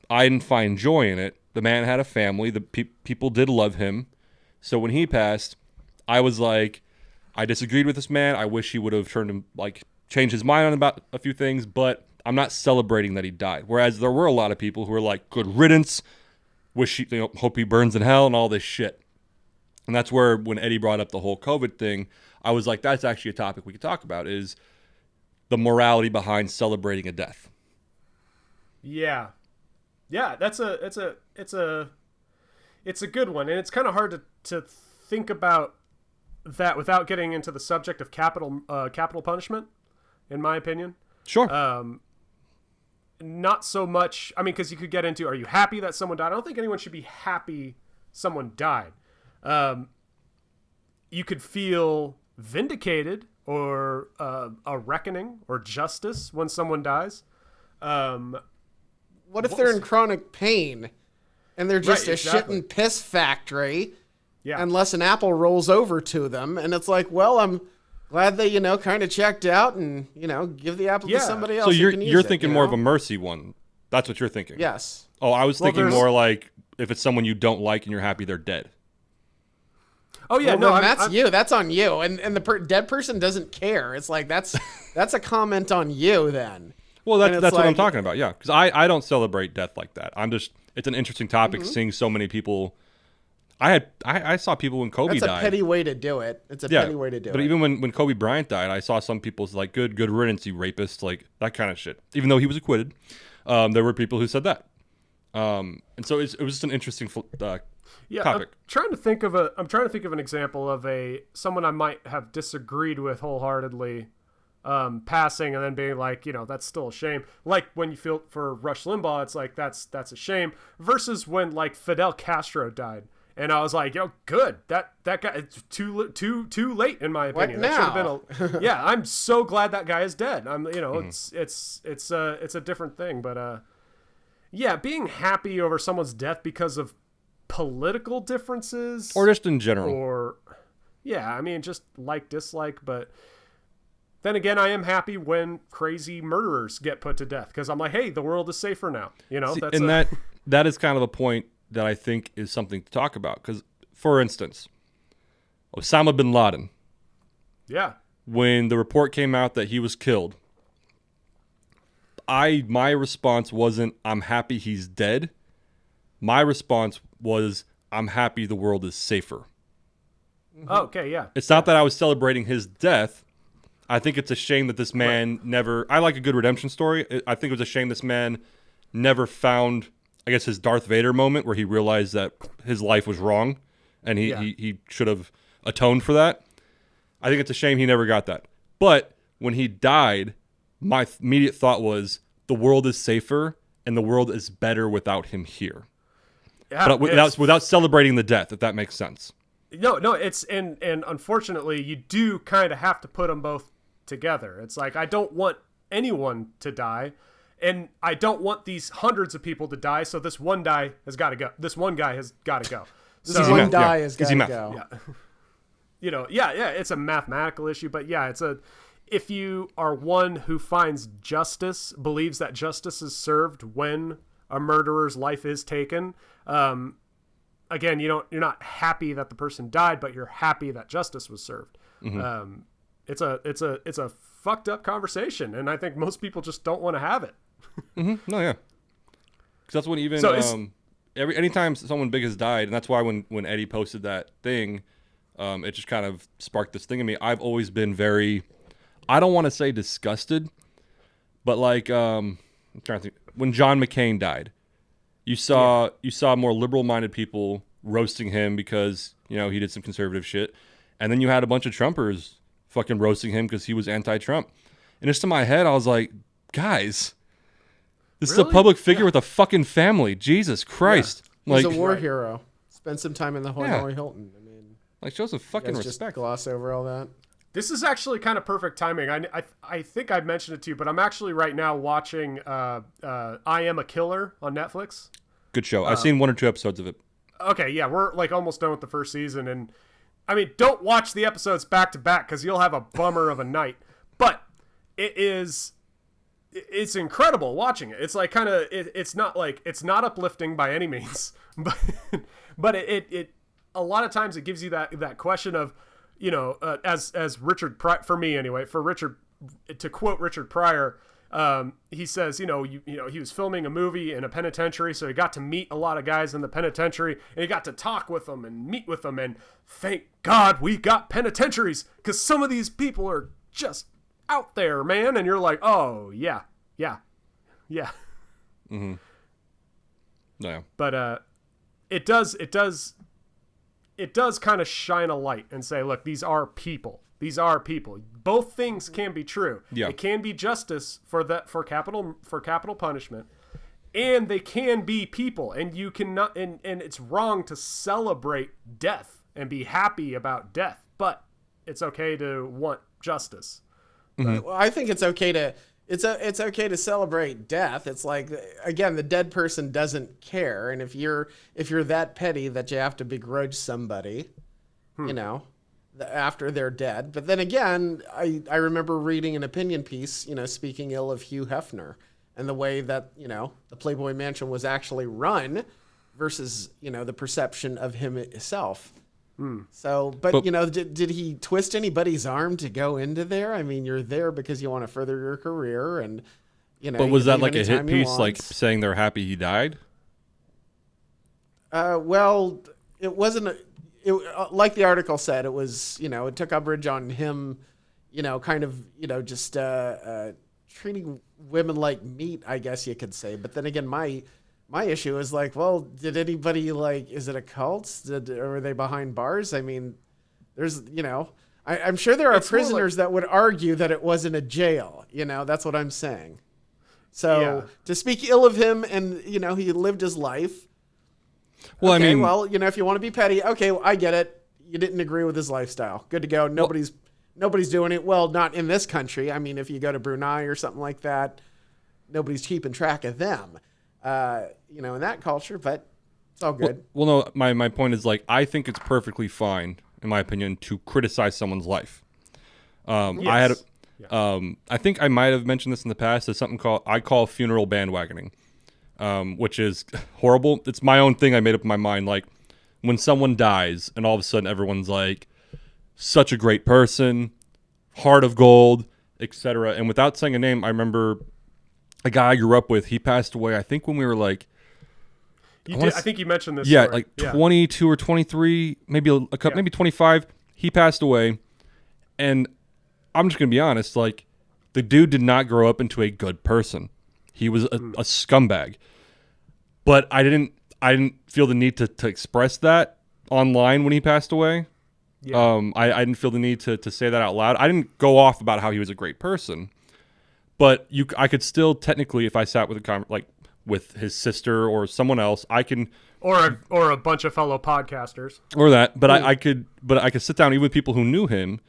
I didn't find joy in it. The man had a family. The people did love him. So when he passed, I was like, I disagreed with this man. I wish he would have changed his mind on about a few things, but I'm not celebrating that he died. Whereas there were a lot of people who were like, good riddance, hope he burns in hell and all this shit. And that's where when Eddie brought up the whole COVID thing, I was like, that's actually a topic we could talk about, is the morality behind celebrating a death. Yeah. Yeah, it's a good one, and it's kind of hard to think about that without getting into the subject of capital punishment, in my opinion. Sure. Not so much, I mean, because you could get into, are you happy that someone died? I don't think anyone should be happy someone died. You could feel vindicated or a reckoning or justice when someone dies. What if they're in chronic pain and they're just a shit and piss factory? Yeah. Unless an apple rolls over to them, and it's like, well, I'm glad they, kind of checked out and, give the apple to somebody else. So who can use you're it, thinking more of a mercy one. That's what you're thinking. Yes. Oh, I was thinking more like if it's someone you don't like and you're happy they're dead. Oh yeah, well, that's you. That's on you, and the dead person doesn't care. It's like that's a comment on you then. Well, that's what I'm talking about. Yeah, because I don't celebrate death like that. It's an interesting topic seeing so many people. I saw people when Kobe died. That's a petty way to do it. It's a petty way to do it. But even when Kobe Bryant died, I saw some people's like good riddance, you rapist, like that kind of shit. Even though he was acquitted, there were people who said that. And so it was just an interesting topic. I'm trying to think of an example of someone I might have disagreed with wholeheartedly, passing and then being like, that's still a shame. Like when you feel for Rush Limbaugh, it's like that's a shame. Versus when like Fidel Castro died. And I was like, good. That guy, it's too late in my opinion. What now? That should have been I'm so glad that guy is dead. It's a different thing, but being happy over someone's death because of political differences or just in general, or just dislike. But then again, I am happy when crazy murderers get put to death because I'm like, hey, the world is safer now. That is kind of a point that I think is something to talk about. Because, for instance, Osama bin Laden. Yeah. When the report came out that he was killed, my response wasn't, I'm happy he's dead. My response was, I'm happy the world is safer. Oh, okay, yeah. It's not that I was celebrating his death. I think it's a shame that this man never... I like a good redemption story. I think it was a shame this man never found... I guess his Darth Vader moment where he realized that his life was wrong and he should have atoned for that. I think it's a shame he never got that. But when he died, my immediate thought was the world is safer and the world is better without him here. Yeah, but without celebrating the death, if that makes sense. No, it's and unfortunately you do kind of have to put them both together. It's like I don't want anyone to die. And I don't want these hundreds of people to die, so this one guy has got to go. This one guy has got to go. This one guy has got to go. Yeah. It's a mathematical issue, but if you are one who finds justice, believes that justice is served when a murderer's life is taken. Again, you're not happy that the person died, but you're happy that justice was served. Mm-hmm. It's a fucked up conversation, and I think most people just don't want to have it. Mm-hmm. No, yeah. Because that's when even anytime someone big has died, and that's why when Eddie posted that thing, it just kind of sparked this thing in me. I've always been very, I don't want to say disgusted, but like I'm trying to think. When John McCain died, you saw more liberal-minded people roasting him because he did some conservative shit, and then you had a bunch of Trumpers fucking roasting him because he was anti-Trump. And just in my head, I was like, guys. This is a public figure with a fucking family. Jesus Christ. Yeah. He's a war hero. Spend some time in the Hanoi Hilton. I mean, show some fucking respect. Just gloss over all that. This is actually kind of perfect timing. I think I mentioned it to you, but I'm actually right now watching I Am a Killer on Netflix. Good show. I've seen 1 or 2 episodes of it. Okay, yeah, we're like almost done with the first season, and I mean, don't watch the episodes back to back because you'll have a bummer of a night. But it's incredible watching it. It's like kind of it's not uplifting by any means, but it a lot of times it gives you that question of as Richard for me anyway, for Richard, to quote Richard Pryor, he says he was filming a movie in a penitentiary, so he got to meet a lot of guys in the penitentiary and he got to talk with them and meet with them, and thank God we got penitentiaries because some of these people are just out there, man. And you're like, oh yeah. Mm-hmm. No. But it does kind of shine a light and say, look, these are people. Both things can be true. Yeah. It can be justice for capital punishment, and they can be people. And you cannot, and it's wrong to celebrate death and be happy about death, but it's okay to want justice. Mm-hmm. Well, I think it's okay to, It's okay to celebrate death. It's like, again, the dead person doesn't care, and if you're that petty that you have to begrudge somebody, you know, after they're dead. But then again, I remember reading an opinion piece, you know, speaking ill of Hugh Hefner and the way that, you know, the Playboy Mansion was actually run versus, you know, the perception of him itself. So, but you know, did he twist anybody's arm to go into there? I mean, you're there because you want to further your career, and you know. But was you that leave like a hit anytime you piece, want. like saying they're happy he died? Well, it wasn't. Like the article said, it was, you know, it took umbrage on him, you know, kind of, you know, just treating women like meat, I guess you could say. But then again, my issue is like, well, did anybody, like, is it a cult? Or are they behind bars? I mean, there's, you know, I'm sure there are prisoners that would argue that it wasn't a jail. You know, that's what I'm saying. So to speak ill of him, and, you know, he lived his life. Well, okay, I mean, well, you know, if you want to be petty, okay, well, I get it. You didn't agree with his lifestyle. Good to go. Nobody's doing it. Well, not in this country. I mean, if you go to Brunei or something like that, nobody's keeping track of them. You know, in that culture, but it's all good. Well, no, my point is, like, I think it's perfectly fine, in my opinion, to criticize someone's life. I think I might have mentioned this in the past. There's something I call funeral bandwagoning, which is horrible. It's my own thing I made up in my mind. Like, when someone dies and all of a sudden everyone's like, such a great person, heart of gold, etc. And without saying a name, I remember a guy I grew up with. He passed away, I think, when we were like, I think you mentioned this. Yeah, story. like 22 or 23, maybe a couple, maybe 25. He passed away, and I'm just gonna be honest. Like, the dude did not grow up into a good person. He was a scumbag. But I didn't feel the need to express that online when he passed away. Yeah. I didn't feel the need to say that out loud. I didn't go off about how he was a great person. But I could still technically, if I sat with with his sister or someone else, I can, or a bunch of fellow podcasters, or that. But I could sit down even with people who knew him,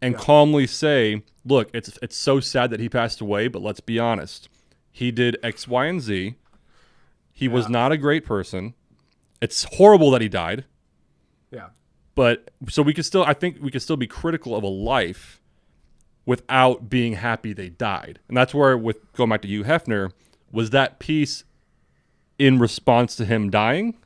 and calmly say, look, it's so sad that he passed away, but let's be honest, he did X, Y, and Z. He was not a great person. It's horrible that he died. Yeah. But so I think we could still be critical of a life without being happy they died. And that's where, with going back to Hugh Hefner, was that piece in response to him dying?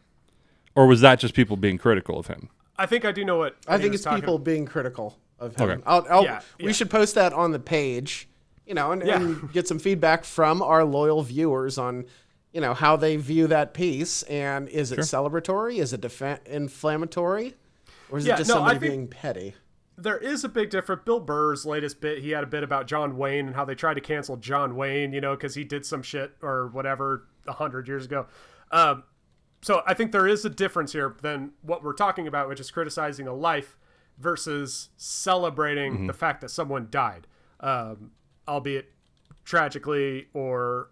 Or was that just people being critical of him? I think I do know what I think it's people being critical of him. Okay. We should post that on the page, you know, and get some feedback from our loyal viewers on, you know, how they view that piece. And is it celebratory? Is it inflammatory? Or is it just somebody being petty? There is a big difference. Bill Burr's latest bit, he had a bit about John Wayne and how they tried to cancel John Wayne, you know, because he did some shit or whatever 100 years ago. So I think there is a difference here than what we're talking about, which is criticizing a life versus celebrating the fact that someone died, albeit tragically or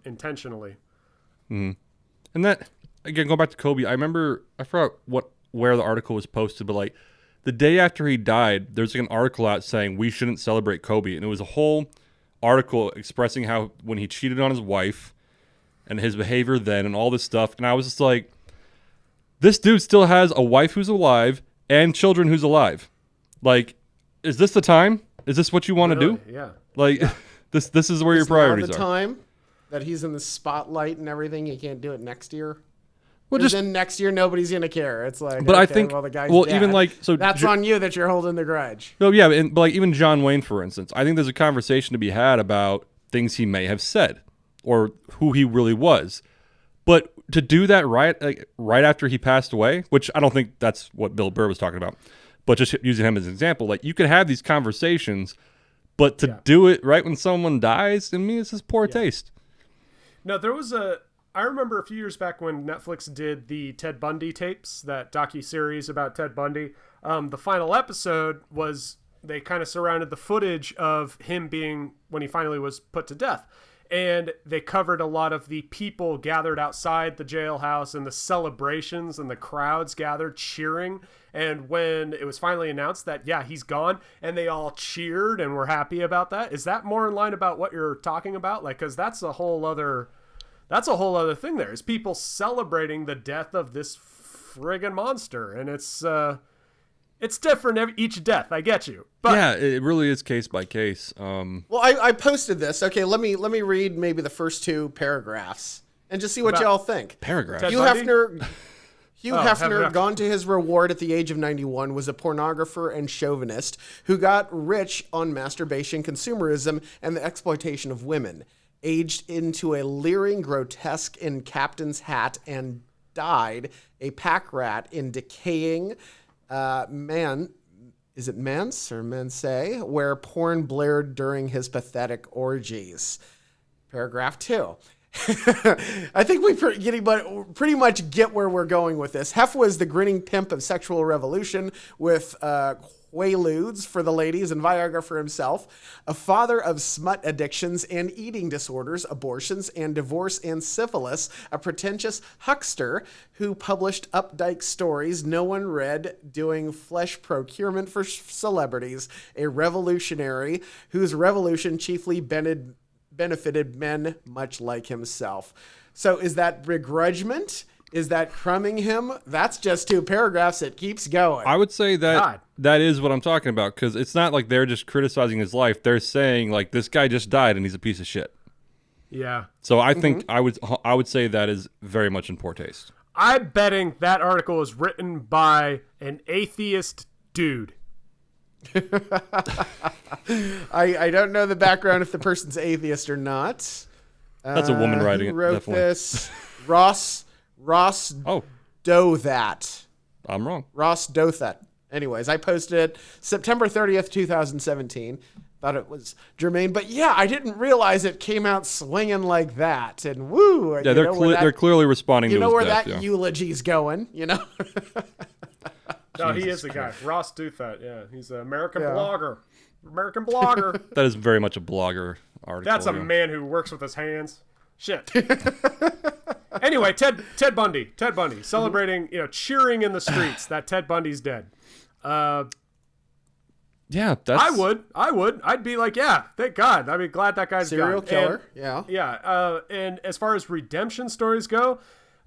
intentionally. Mm-hmm. And that, again, going back to Kobe, I forgot where the article was posted, but like, the day after he died, there's like an article out saying we shouldn't celebrate Kobe. And it was a whole article expressing how when he cheated on his wife and his behavior then and all this stuff. And I was just like, this dude still has a wife who's alive and children who's alive. Like, is this the time? Is this what you want to do? Yeah. Like, this is where your priorities the are. Time that he's in the spotlight and everything, you can't do it next year. Well, then next year nobody's gonna care. It's like, but okay, I think, well, the guy's well, dead. even like, so that's on you that you're holding the grudge. No, yeah, but like even John Wayne, for instance, I think there's a conversation to be had about things he may have said or who he really was. But to do that right after he passed away, which I don't think that's what Bill Burr was talking about, but just using him as an example, like, you could have these conversations, but to do it right when someone dies, to me, it's just poor taste. No, I remember a few years back when Netflix did the Ted Bundy tapes, that docuseries about Ted Bundy. The final episode was, they kind of surrounded the footage of him being, when he finally was put to death. And they covered a lot of the people gathered outside the jailhouse and the celebrations and the crowds gathered cheering. And when it was finally announced that, yeah, he's gone, and they all cheered and were happy about that. Is that more in line about what you're talking about? Like, because that's a whole other thing there, is people celebrating the death of this friggin' monster. And it's different each death. I get you. But yeah, it really is case by case. Well, I posted this. Okay, let me read maybe the first 2 paragraphs and just see what y'all think. Paragraphs. Hugh Hefner, gone to his reward at the age of 91, was a pornographer and chauvinist who got rich on masturbation, consumerism, and the exploitation of women. Aged into a leering grotesque in captain's hat and died a pack rat in decaying is it Mance or Mense, where porn blared during his pathetic orgies. Paragraph 2. I think we pretty much get where we're going with this. Hef was the grinning pimp of sexual revolution with quaaludes for the ladies and Viagra for himself, a father of smut addictions and eating disorders, abortions, and divorce and syphilis, a pretentious huckster who published updike stories no one read, doing flesh procurement for celebrities, a revolutionary whose revolution chiefly benefited men much like himself. So is that begrudgment? Is that crumbing him? That's just 2 paragraphs. It keeps going. I would say that that is what I'm talking about, because it's not like they're just criticizing his life. They're saying, like, this guy just died and he's a piece of shit. Yeah. So I think I would say that is very much in poor taste. I'm betting that article was written by an atheist dude. I don't know the background if the person's atheist or not. That's a woman writing it. Who wrote definitely. this? Ross Dothat. I'm wrong. Ross Dothat. Anyways, I posted it September 30th, 2017. Thought it was germane, but yeah, I didn't realize it came out swinging like that. And woo! Yeah, they're clearly responding to his death. You know where that eulogy's going, you know? No, he is the guy. Ross Dothat, yeah. He's an American blogger. American blogger. That is very much a blogger article. That's a man who works with his hands. Shit. Anyway, Ted Bundy. Ted Bundy. Celebrating, cheering in the streets that Ted Bundy's dead. Yeah, that's... I would. I'd be like, yeah, thank God. I'd be glad that guy's serial gone. killer. And, yeah. And as far as redemption stories go,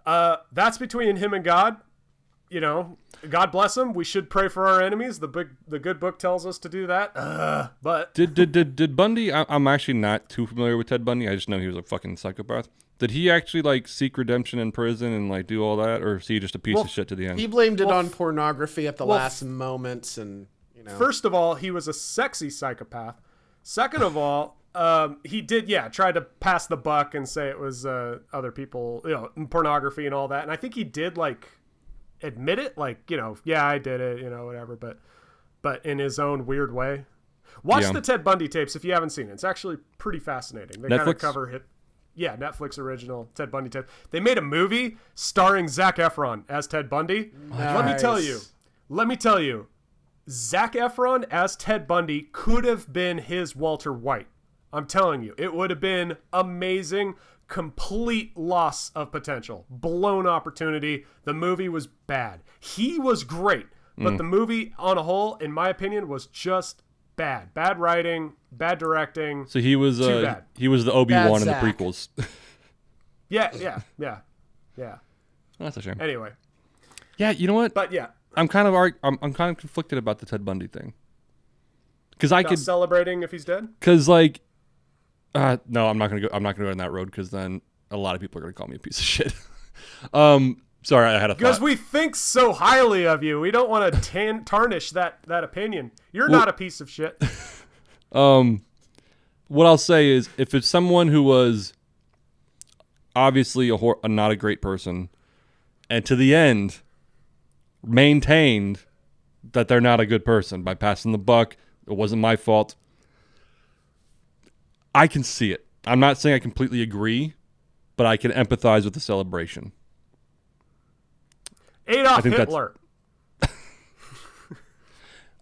that's between him and God. God bless him. We should pray for our enemies. The good book tells us to do that. But did Bundy? I'm actually not too familiar with Ted Bundy. I just know he was a fucking psychopath. Did he actually seek redemption in prison and do all that, or is he just a piece of shit to the end? He blamed it on pornography at the last moments, and First of all, he was a sexy psychopath. Second of all, he did try to pass the buck and say it was other people, pornography and all that. And I think he did admit it, yeah, I did it, whatever, but in his own weird way. Watch the Ted Bundy tapes if you haven't seen it. It's actually pretty fascinating. They kind of cover it. Yeah, Netflix original Ted Bundy tape. They made a movie starring Zac Efron as Ted Bundy. Nice. Let me tell you, Zac Efron as Ted Bundy could have been his Walter White. I'm telling you, it would have been amazing. Complete loss of potential. Blown opportunity. The movie was bad. He was great, but the movie on a whole, in my opinion, was just bad. Bad writing, bad directing. So he was bad. He was the Obi-Wan in the prequels. Yeah. That's a shame. Anyway. Yeah, you know what? But yeah. I'm kind of conflicted about the Ted Bundy thing. Because I could celebrating if he's dead? Because no, I'm not gonna go down that road, because then a lot of people are gonna call me a piece of shit. Sorry, I had a thought. Because we think so highly of you. We don't want to tarnish that opinion. You're not a piece of shit. What I'll say is, if it's someone who was obviously not a great person, and to the end maintained that they're not a good person by passing the buck, it wasn't my fault, I can see it. I'm not saying I completely agree, but I can empathize with the celebration. Adolf Hitler.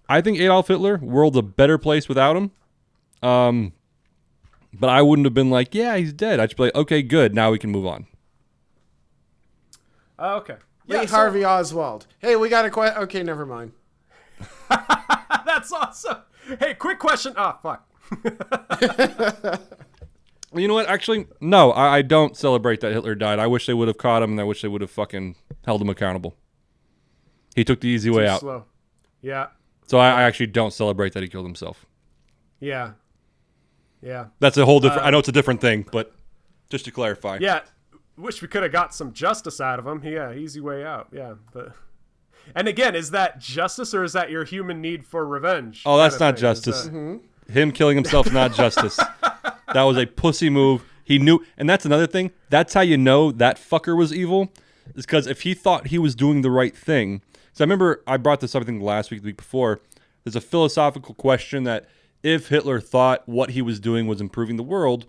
I think Adolf Hitler, world's a better place without him. But I wouldn't have been like, yeah, he's dead. I'd just be like, okay, good. Now we can move on. Okay. Lee Harvey Oswald. Hey, we got a question. Okay, never mind. That's awesome. Hey, quick question. Oh, fuck. You know what? Actually, no, I don't celebrate that Hitler died. I wish they would have caught him, and I wish they would have fucking held him accountable. He took the easy way out. Slow. Yeah. So I actually don't celebrate that he killed himself. Yeah. Yeah. That's a whole different... I know it's a different thing, but just to clarify. Yeah. Wish we could have got some justice out of him. Yeah, easy way out. Yeah. But... And again, is that justice or is that your human need for revenge? Oh, that's not justice. Him killing himself is not justice. That was a pussy move. He knew, and that's another thing. That's how you know that fucker was evil, is because if he thought he was doing the right thing. So I remember I brought this up, I think, last week, the week before. There's a philosophical question that if Hitler thought what he was doing was improving the world,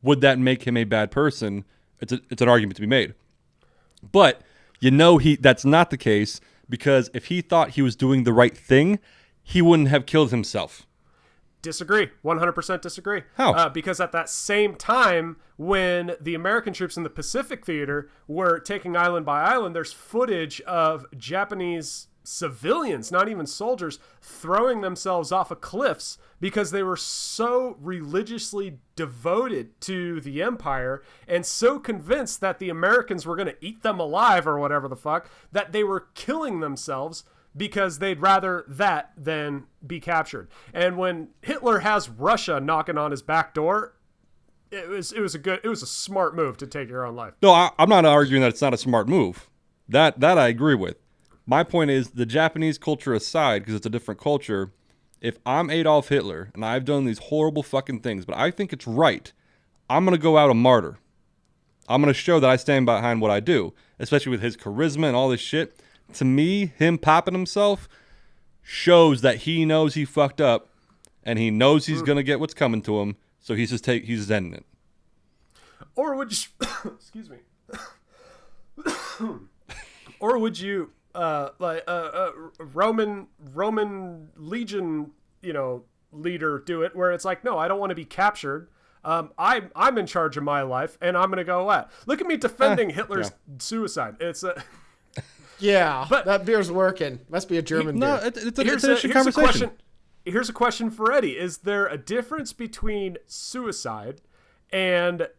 would that make him a bad person? It's an argument to be made. But you know that's not the case, because if he thought he was doing the right thing, he wouldn't have killed himself. Disagree. 100% disagree. How? Because at that same time, when the American troops in the Pacific Theater were taking island by island, there's footage of Japanese civilians, not even soldiers, throwing themselves off of cliffs because they were so religiously devoted to the empire and so convinced that the Americans were going to eat them alive or whatever the fuck, that they were killing themselves because they'd rather that than be captured. And when Hitler has Russia knocking on his back door, it was a smart move to take your own life. No, I'm not arguing that it's not a smart move. That I agree with. My point is, the Japanese culture aside, because it's a different culture, if I'm Adolf Hitler and I've done these horrible fucking things, but I think it's right, I'm going to go out a martyr. I'm going to show that I stand behind what I do, especially with his charisma and all this shit. To me, him popping himself shows that he knows he fucked up and he knows he's going to get what's coming to him, so he's just ending it. Or would you... excuse me. Or would you... Roman Legion, leader do it, where it's like, no, I don't want to be captured. I'm in charge of my life, and I'm going to go at. Look at me defending Hitler's suicide. It's a... Yeah, but that beer's working. Must be a German beer. No, it's an interesting conversation. Here's a question for Eddie. Is there a difference between suicide and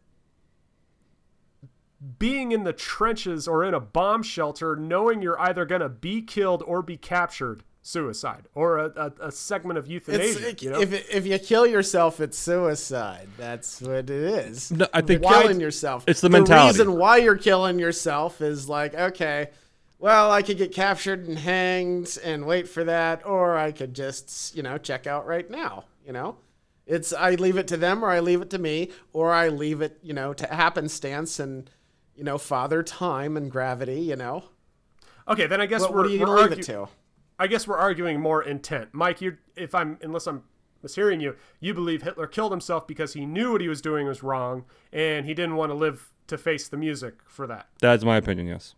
being in the trenches or in a bomb shelter, knowing you're either going to be killed or be captured? Suicide, or a segment of euthanasia. If you kill yourself, it's suicide. That's what it is. No, I think killing yourself. It's the mentality. The reason why you're killing yourself is like, okay, well, I could get captured and hanged and wait for that, or I could just, check out right now. It's I leave it to them, or I leave it to me, or I leave it, to happenstance and, Father Time and gravity. Okay, then I guess what are you gonna leave it to? I guess we're arguing more intent. Mike, unless I'm mishearing you, you believe Hitler killed himself because he knew what he was doing was wrong and he didn't want to live to face the music for that. That's my opinion, yes.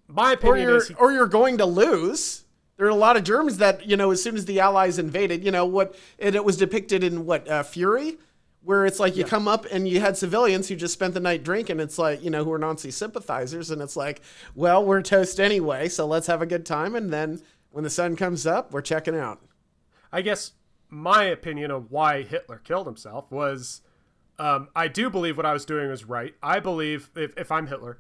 My opinion is... Or you're going to lose. There are a lot of Germans that, as soon as the Allies invaded, it was depicted in Fury, where it's like you come up and you had civilians who just spent the night drinking. It's like, who are Nazi sympathizers. And it's like, well, we're toast anyway, so let's have a good time. And then... when the sun comes up, we're checking out. I guess my opinion of why Hitler killed himself was, I do believe what I was doing was right. I believe, if I'm Hitler,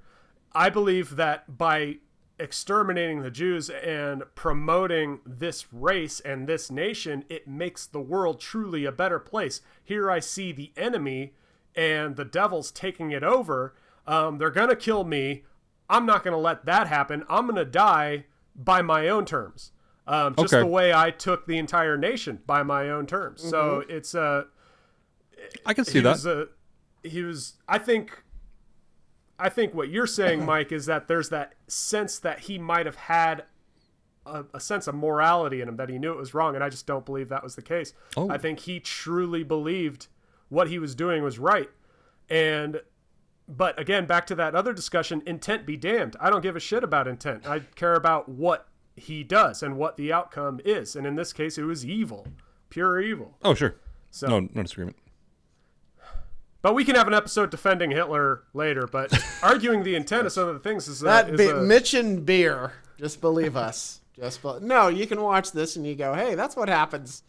I believe that by exterminating the Jews and promoting this race and this nation, it makes the world truly a better place. Here I see the enemy and the devil's taking it over. They're going to kill me. I'm not going to let that happen. I'm going to die by my own terms. Just the way I took the entire nation by my own terms. Mm-hmm. So it's I can see that. I think what you're saying, Mike, is that there's that sense that he might have had a sense of morality in him, that he knew it was wrong, and I just don't believe that was the case. Oh. I think he truly believed what he was doing was right. But again, back to that other discussion, intent be damned. I don't give a shit about intent. I care about what he does and what the outcome is. And in this case, it was evil, pure evil. Oh, sure. So no disagreement. But we can have an episode defending Hitler later. But arguing the intent of some of the things is Mitch and beer. Just believe us. No, you can watch this and you go, hey, that's what happens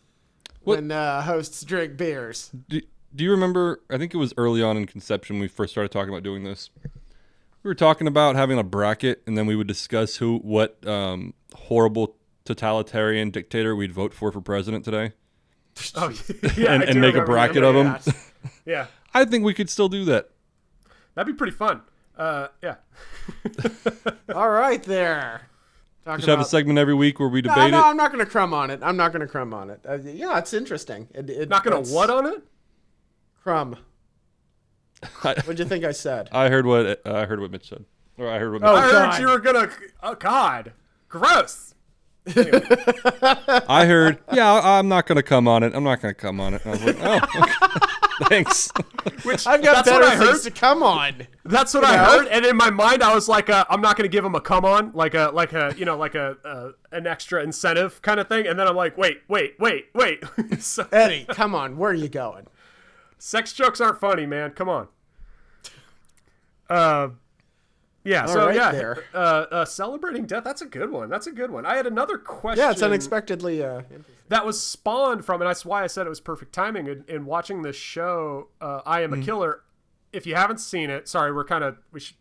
when hosts drink beers. Do you remember, I think it was early on in conception when we first started talking about doing this. We were talking about having a bracket, and then we would discuss what horrible totalitarian dictator we'd vote for president today. Oh, yeah, and make a bracket of them. Yeah. I think we could still do that. That'd be pretty fun. Yeah. All right there. Just have a segment every week where we debate it. No, I'm not going to crumb on it. Yeah, it's interesting. Not going to what on it? Crumb. What'd you think I said? I heard what Mitch said. Or I heard what. I heard you were gonna. Oh God, gross. Anyway. I heard. Yeah, I'm not gonna come on it. I'm not gonna come on it. And I was like, oh, okay. Thanks. Which I've got better things to come on. That's what I heard, and in my mind, I was like, I'm not gonna give him a come on, like an extra incentive kind of thing. And then I'm like, wait. So, Eddie, come on, where are you going? Sex jokes aren't funny, man. Come on. Celebrating death. That's a good one. I had another question. Yeah, it's unexpectedly that was spawned from, and that's why I said it was perfect timing in watching this show. I Am a Killer. If you haven't seen it, sorry, we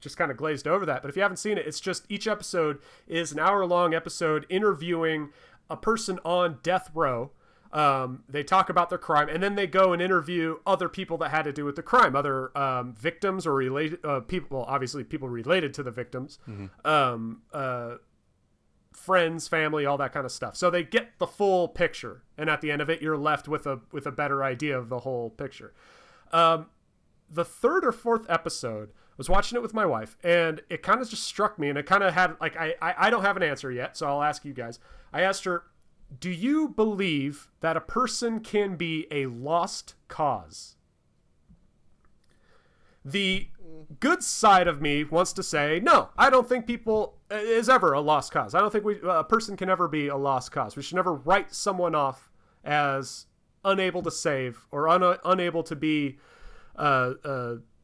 just kind of glazed over that. But if you haven't seen it, it's just each episode is an hour-long episode interviewing a person on death row. They talk about their crime, and then they go and interview other people that had to do with the crime, other victims or related people. Well, obviously, people related to the victims, friends, family, all that kind of stuff. So they get the full picture, and at the end of it, you're left with a better idea of the whole picture. The third or fourth episode, I was watching it with my wife, and it kind of just struck me, and it kind of had like I don't have an answer yet, so I'll ask you guys. I asked her, do you believe that a person can be a lost cause? The good side of me wants to say, no, I don't think people is ever a lost cause. I don't think a person can ever be a lost cause. We should never write someone off as unable to save or unable to be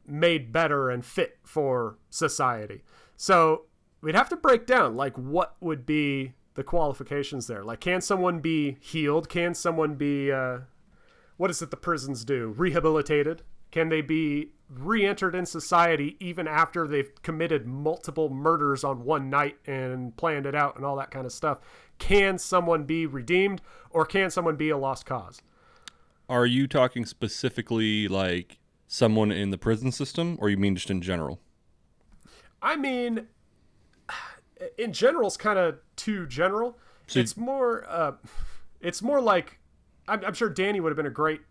made better and fit for society. So we'd have to break down like what would be the qualifications there. Like, can someone be healed? Can someone be, what is it the prisons do? Rehabilitated? Can they be re-entered in society even after they've committed multiple murders on one night and planned it out and all that kind of stuff? Can someone be redeemed, or can someone be a lost cause? Are you talking specifically like someone in the prison system, or you mean just in general? I mean, in general, it's kind of too general. So it's more like, I'm sure Danny would have been a great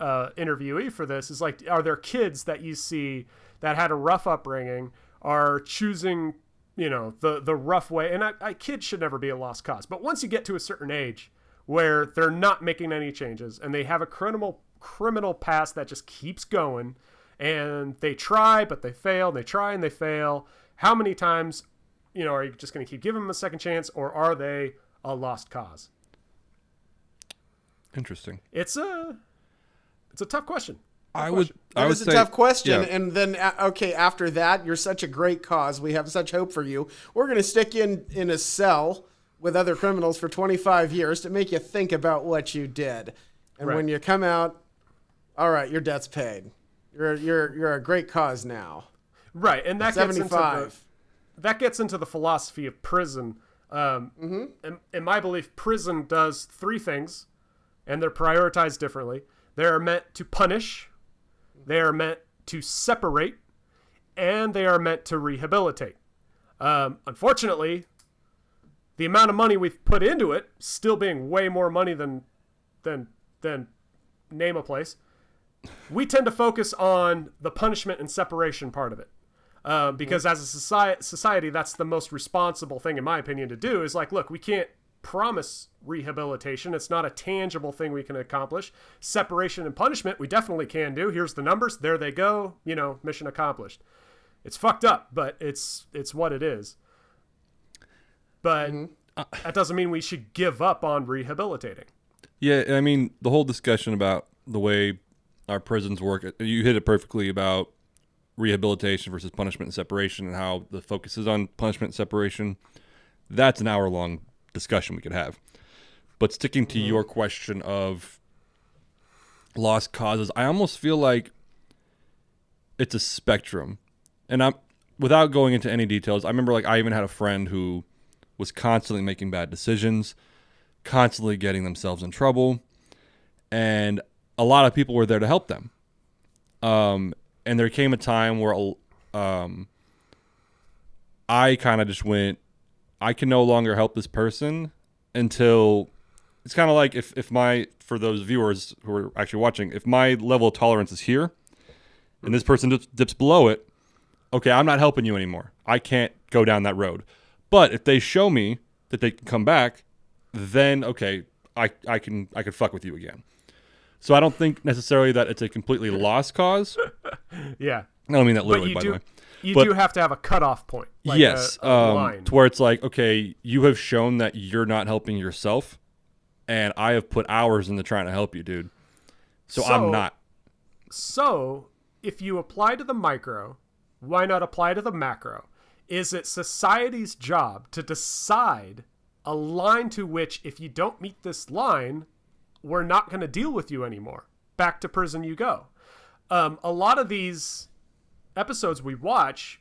interviewee for this. Is like, are there kids that you see that had a rough upbringing, are choosing, the rough way? And kids should never be a lost cause. But once you get to a certain age where they're not making any changes and they have a criminal past that just keeps going, and they try but they fail, they try and they fail, how many times are you just going to keep giving them a second chance, or are they a lost cause? Interesting. It's a tough question. It's a tough question. Yeah. And then, okay, after that, you're such a great cause. We have such hope for you. We're going to stick you in a cell with other criminals for 25 years to make you think about what you did. And when you come out, all right, your debt's paid. You're a great cause now. Right, and that 75. Gets into the philosophy of prison. In my belief, prison does three things, and they're prioritized differently. They're meant to punish, they are meant to separate, and they are meant to rehabilitate. Unfortunately, the amount of money we've put into it, still being way more money than name a place, we tend to focus on the punishment and separation part of it. Because as a society, that's the most responsible thing, in my opinion, to do. Is like, look, we can't promise rehabilitation. It's not a tangible thing we can accomplish. Separation and punishment, we definitely can do. Here's the numbers. There they go. Mission accomplished. It's fucked up, but it's what it is. But that doesn't mean we should give up on rehabilitating. Yeah, I mean, the whole discussion about the way our prisons work. You hit it perfectly about rehabilitation versus punishment and separation and how the focus is on punishment and separation. That's an hour-long discussion we could have. But sticking to your question of lost causes, I almost feel like it's a spectrum. And I'm without going into any details, I remember I even had a friend who was constantly making bad decisions, constantly getting themselves in trouble, and a lot of people were there to help them. And there came a time where I kind of just went, I can no longer help this person until it's kind of like if my, for those viewers who are actually watching, if my level of tolerance is here and this person dips below it, okay, I'm not helping you anymore. I can't go down that road. But if they show me that they can come back, then okay, I can fuck with you again. So I don't think necessarily that it's a completely lost cause. Yeah. I don't mean that literally, by the way. You do have to have a cutoff point. Like yes. a line. To where it's like, okay, you have shown that you're not helping yourself, and I have put hours into trying to help you, dude. So I'm not. So if you apply to the micro, why not apply to the macro? Is it society's job to decide a line to which, if you don't meet this line, we're not going to deal with you anymore? Back to prison you go. A lot of these episodes we watch,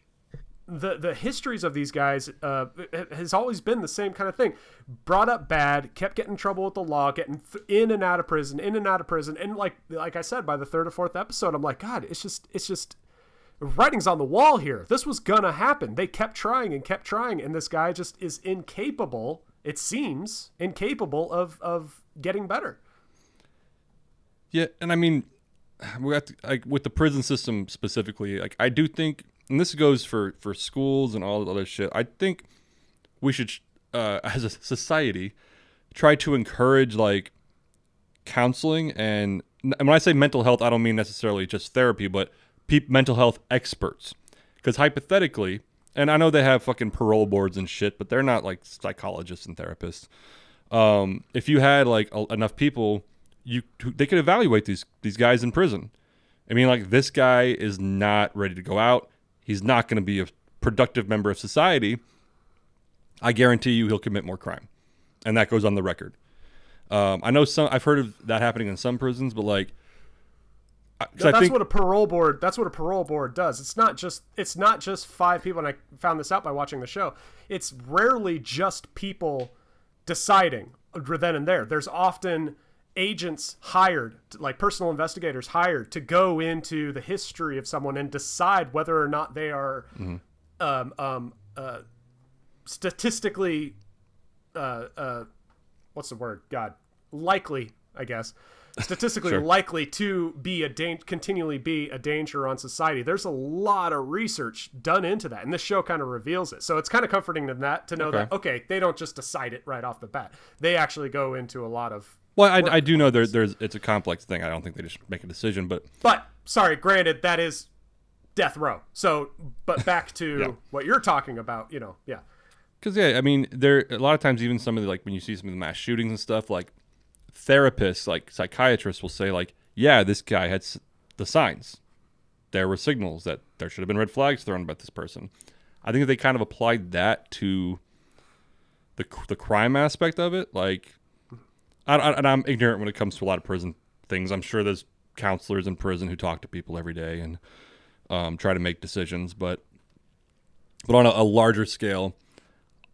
the histories of these guys has always been the same kind of thing. Brought up bad, kept getting in trouble with the law, getting in and out of prison, and like I said, by the third or fourth episode, I'm like, God, it's just writing's on the wall here. This was gonna happen. They kept trying, and this guy just is incapable. It seems incapable of getting better. Yeah, and I mean, we have to, with the prison system specifically, I do think, and this goes for schools and all the other shit, I think we should, as a society, try to encourage counseling and when I say mental health, I don't mean necessarily just therapy, but mental health experts. Because hypothetically, and I know they have fucking parole boards and shit, but they're not psychologists and therapists. If you had enough people, they could evaluate these guys in prison. I mean, this guy is not ready to go out. He's not going to be a productive member of society. I guarantee you he'll commit more crime. And that goes on the record. I know I've heard of that happening in some prisons, but that's what a parole board does. It's not just 5 people, and I found this out by watching the show. It's rarely just people deciding then and there. There's often agents hired, personal investigators hired to go into the history of someone and decide whether or not they are statistically what's the word? God, likely, I guess. Statistically sure. likely to be continually be a danger on society. There's a lot of research done into that, and this show kind of reveals it. So it's kind of comforting to know that, okay, they don't just decide it right off the bat. They actually go into a lot of Well, I do know it's a complex thing. I don't think they just make a decision, but sorry, granted, that is death row. So, but back to what you're talking about, yeah. Because I mean, there a lot of times, even some of the when you see some of the mass shootings and stuff, therapists, psychiatrists will say, yeah, this guy had the signs. There were signals that there should have been red flags thrown about this person. I think they kind of applied that to the crime aspect of it. And I'm ignorant when it comes to a lot of prison things. I'm sure there's counselors in prison who talk to people every day and try to make decisions. But on a larger scale,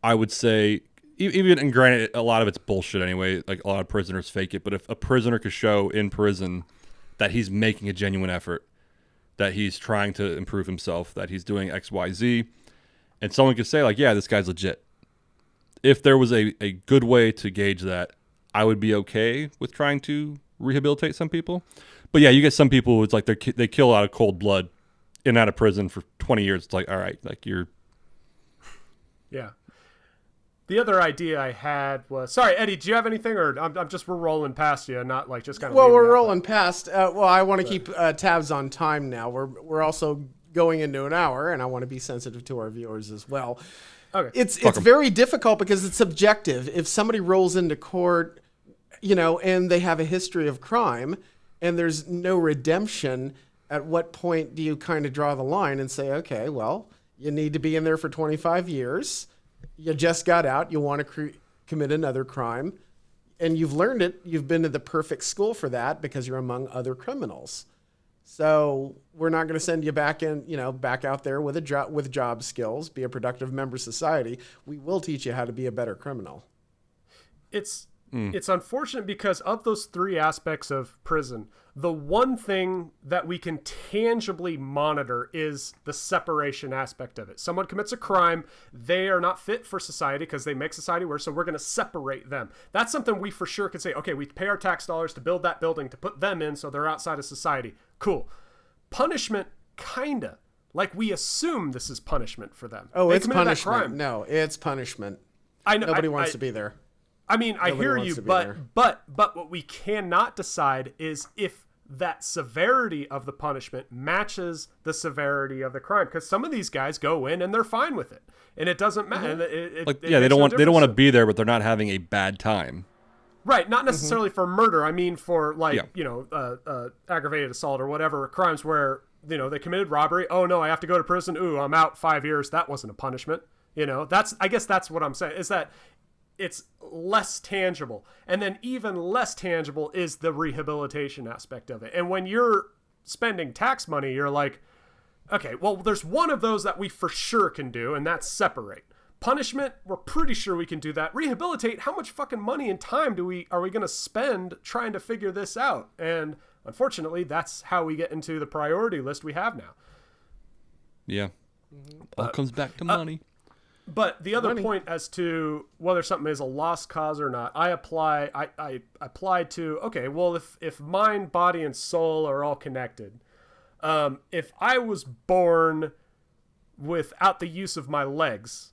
I would say, even, and granted, a lot of it's bullshit anyway. A lot of prisoners fake it. But if a prisoner could show in prison that he's making a genuine effort, that he's trying to improve himself, that he's doing X, Y, Z, and someone could say, yeah, this guy's legit. If there was a good way to gauge that, I would be okay with trying to rehabilitate some people. But yeah, you get some people who it's they kill out of cold blood in and out of prison for 20 years. It's all right, you're... Yeah. The other idea I had was, sorry, Eddie, do you have anything, or we're rolling past you, not just kind of. Well, we're rolling past. I want to keep tabs on time now. We're also going into an hour, and I want to be sensitive to our viewers as well. Okay. It's very difficult because it's subjective. If somebody rolls into court, and they have a history of crime, and there's no redemption, at what point do you kind of draw the line and say, okay, well, you need to be in there for 25 years. You just got out. You want to commit another crime. And you've learned it. You've been to the perfect school for that because you're among other criminals. So we're not going to send you back back out there with job skills, be a productive member of society. We will teach you how to be a better criminal. It's unfortunate because of those three aspects of prison, the one thing that we can tangibly monitor is the separation aspect of it. Someone commits a crime, they are not fit for society because they make society worse, so we're going to separate them. That's something we for sure can say, okay, we pay our tax dollars to build that building to put them in so they're outside of society. Cool. Punishment, kinda. Like we assume this is punishment for them. Oh, they it's punishment. Crime. No, it's punishment. I know. Nobody wants to be there. I mean, Nobody I hear you, but what we cannot decide is if that severity of the punishment matches the severity of the crime. Because some of these guys go in and they're fine with it, and it doesn't matter. They don't want to be there, but they're not having a bad time. Right, not necessarily for murder. I mean, for aggravated assault or whatever crimes where they committed robbery. Oh no, I have to go to prison. Ooh, I'm out 5 years. That wasn't a punishment. I guess that's what I'm saying is that. It's less tangible. And then even less tangible is the rehabilitation aspect of it. And when you're spending tax money, you're like, okay, well, there's one of those that we for sure can do, and that's separate. Punishment, we're pretty sure we can do that. Rehabilitate, how much fucking money and time are we going to spend trying to figure this out? And unfortunately, that's how we get into the priority list we have now. Yeah. All comes back to money. But the other point as to whether something is a lost cause or not, I apply to, okay, well, if mind, body, and soul are all connected, if I was born without the use of my legs,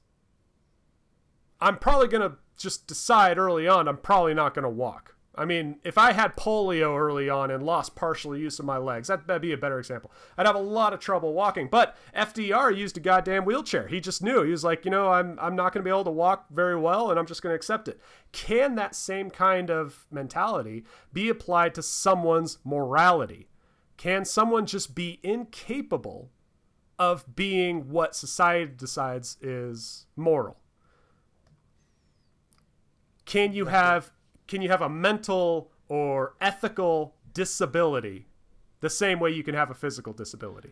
I'm probably going to just decide early on I'm probably not going to walk. I mean, if I had polio early on and lost partial use of my legs, that'd be a better example. I'd have a lot of trouble walking. But FDR used a goddamn wheelchair. He just knew. He was like, I'm not going to be able to walk very well, and I'm just going to accept it. Can that same kind of mentality be applied to someone's morality? Can someone just be incapable of being what society decides is moral? Can you have a mental or ethical disability the same way you can have a physical disability?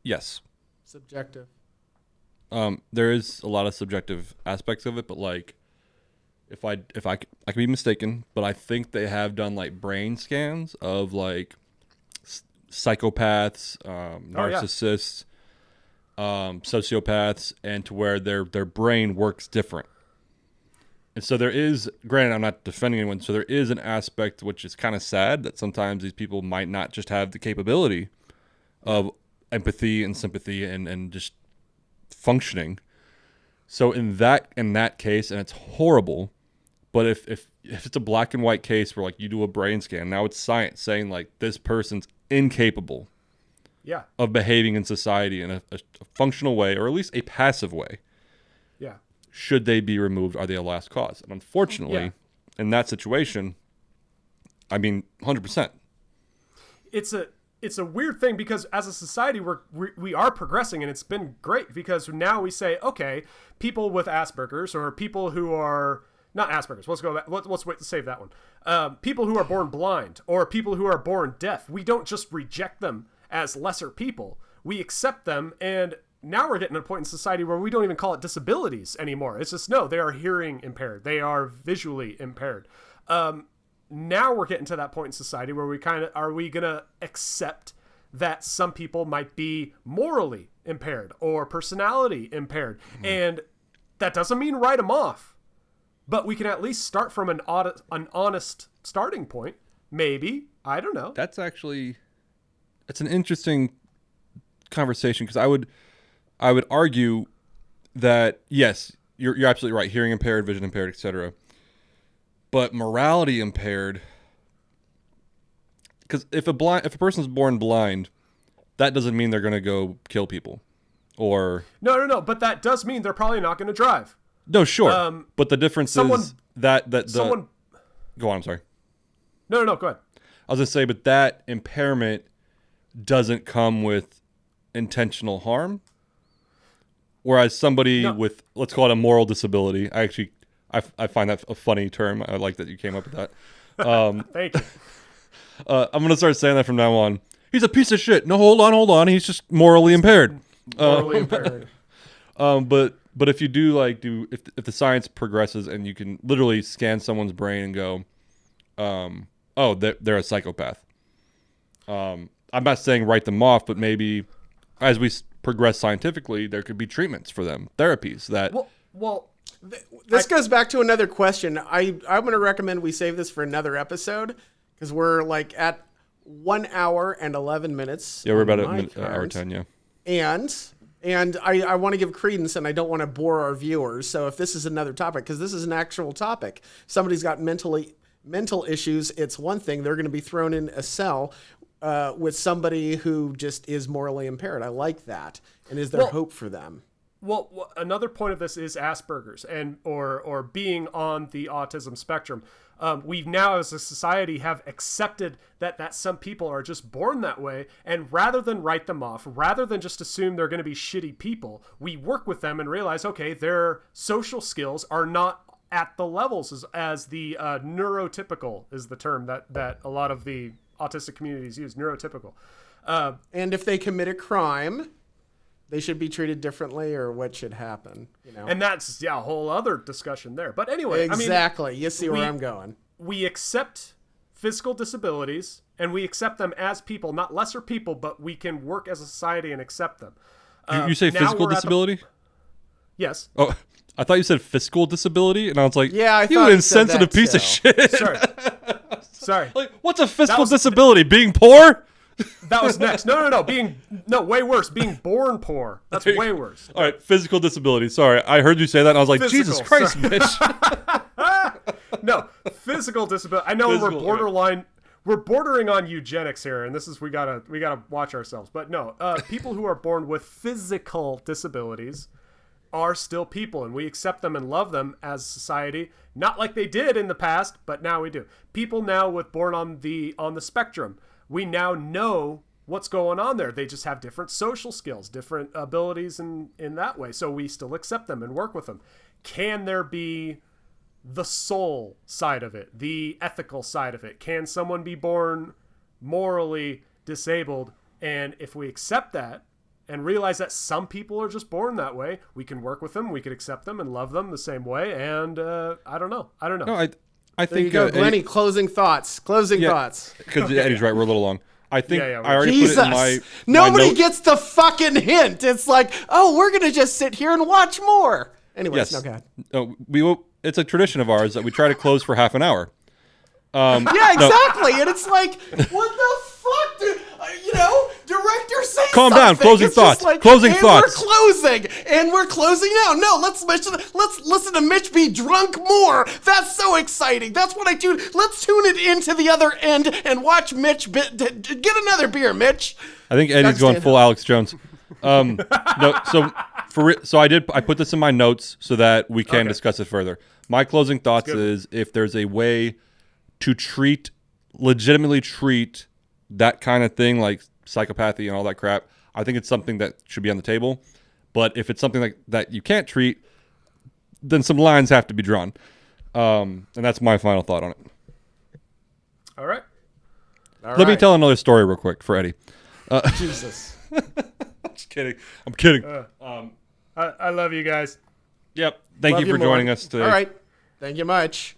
Yes. Subjective. There is a lot of subjective aspects of it, but like, if I could be mistaken, but I think they have done like brain scans of like psychopaths, narcissists, sociopaths, and to where their brain works different. And so there is, granted, I'm not defending anyone, so there is an aspect which is kind of sad that sometimes these people might not just have the capability of empathy and sympathy and just functioning. So in that case, and it's horrible, but if it's a black and white case where like you do a brain scan, now it's science saying like this person's incapable of behaving in society in a functional way, or at least a passive way. Yeah. Should they be removed? Are they a last cause? And unfortunately, in that situation, I mean, 100%. It's a weird thing because as a society, we are progressing, and it's been great because now we say, okay, people with Asperger's or people who are not Asperger's. Let's go back. Let's wait to save that one. People who are born blind or people who are born deaf. We don't just reject them as lesser people. We accept them, and now we're getting to a point in society where we don't even call it disabilities anymore. It's just, no, they are hearing impaired. They are visually impaired. Now we're getting to that point in society where are we going to accept that some people might be morally impaired or personality impaired? Mm-hmm. And that doesn't mean write them off, but we can at least start from an honest starting point. Maybe. I don't know. It's an interesting conversation because I would argue that, yes, you're absolutely right. Hearing impaired, vision impaired, etc. But morality impaired, because if a person's born blind, that doesn't mean they're going to go kill people, or no. But that does mean they're probably not going to drive. No, sure. But the difference is that someone. Go on. I'm sorry. No. Go ahead. I was gonna say, but that impairment doesn't come with intentional harm. Whereas somebody with, let's call it a moral disability, I find that a funny term. I like that you came up with that. Thank you. I'm gonna start saying that from now on. He's a piece of shit. No, hold on. He's just morally impaired. Morally impaired. But if you if the science progresses and you can literally scan someone's brain and go, oh, they're a psychopath. I'm not saying write them off, but maybe as we progress scientifically, there could be treatments for them, therapies that. Well, this goes back to another question. I'm going to recommend we save this for another episode because we're like at 1 hour and 11 minutes. Yeah, we're about an hour 10. Yeah. And I want to give credence, and I don't want to bore our viewers. So if this is another topic, because this is an actual topic, somebody's got mental issues. It's one thing. They're going to be thrown in a cell with somebody who just is morally impaired. I like that. And is there hope for them? Well, another point of this is Asperger's or being on the autism spectrum. We now, as a society, have accepted that some people are just born that way, and rather than write them off, rather than just assume they're going to be shitty people, we work with them and realize, okay, their social skills are not at the levels as the neurotypical is the term that a lot of the autistic communities use, neurotypical. And if they commit a crime, they should be treated differently, or what should happen, you know? And that's a whole other discussion there. But anyway, exactly. You see where I'm going. We accept physical disabilities, and we accept them as people, not lesser people, but we can work as a society and accept them. You say physical disability? Yes. Oh, I thought you said fiscal disability, and I was like, yeah, I you thought an insensitive piece of shit. Sorry. Like, what's a fiscal disability? Being poor? That was next. No, way worse. Being born poor. That's way worse. All right, physical disability. Sorry, I heard you say that, and I was like, Physical, Jesus Christ, sorry. Mitch. No, physical disability. I know we're bordering on eugenics here, and this is we gotta watch ourselves. But no, people who are born with physical disabilities are still people, and we accept them and love them as society. Not like they did in the past, but now we do. People now born on the spectrum. We now know what's going on there. They just have different social skills, different abilities in that way. So we still accept them and work with them. Can there be the soul side of it, the ethical side of it? Can someone be born morally disabled? And if we accept that and realize that some people are just born that way, we can work with them, we can accept them and love them the same way. And I don't know. No, I think there you go, Glenny. Closing thoughts. Thoughts. Because Eddie's right. We're a little long. I think I already Jesus. put it in Nobody my gets the fucking hint. It's like, oh, we're gonna just sit here and watch more. Anyways, yes. No, go ahead. We will. It's a tradition of ours that we try to close for half an hour. Yeah, exactly. And it's like, what the fuck, dude? Director, say Calm something. down. Closing It's thoughts. Like, closing and thoughts. We're closing now. No, let's listen to Mitch be drunk more. That's so exciting. That's what I tune. Let's tune it into the other end and watch Mitch get another beer, Mitch. I think Eddie's going full Alex Jones. No, so I put this in my notes so that we can discuss it further. My closing thoughts is if there's a way to legitimately treat that kind of thing, like psychopathy and all that crap, I think it's something that should be on the table. But if it's something that you can't treat, then some lines have to be drawn. And that's my final thought on it. All right. Let me tell another story real quick for Eddie. Jesus. Just kidding. I'm kidding. I love you guys. Yep. Thank you for joining us today. All right. Thank you much.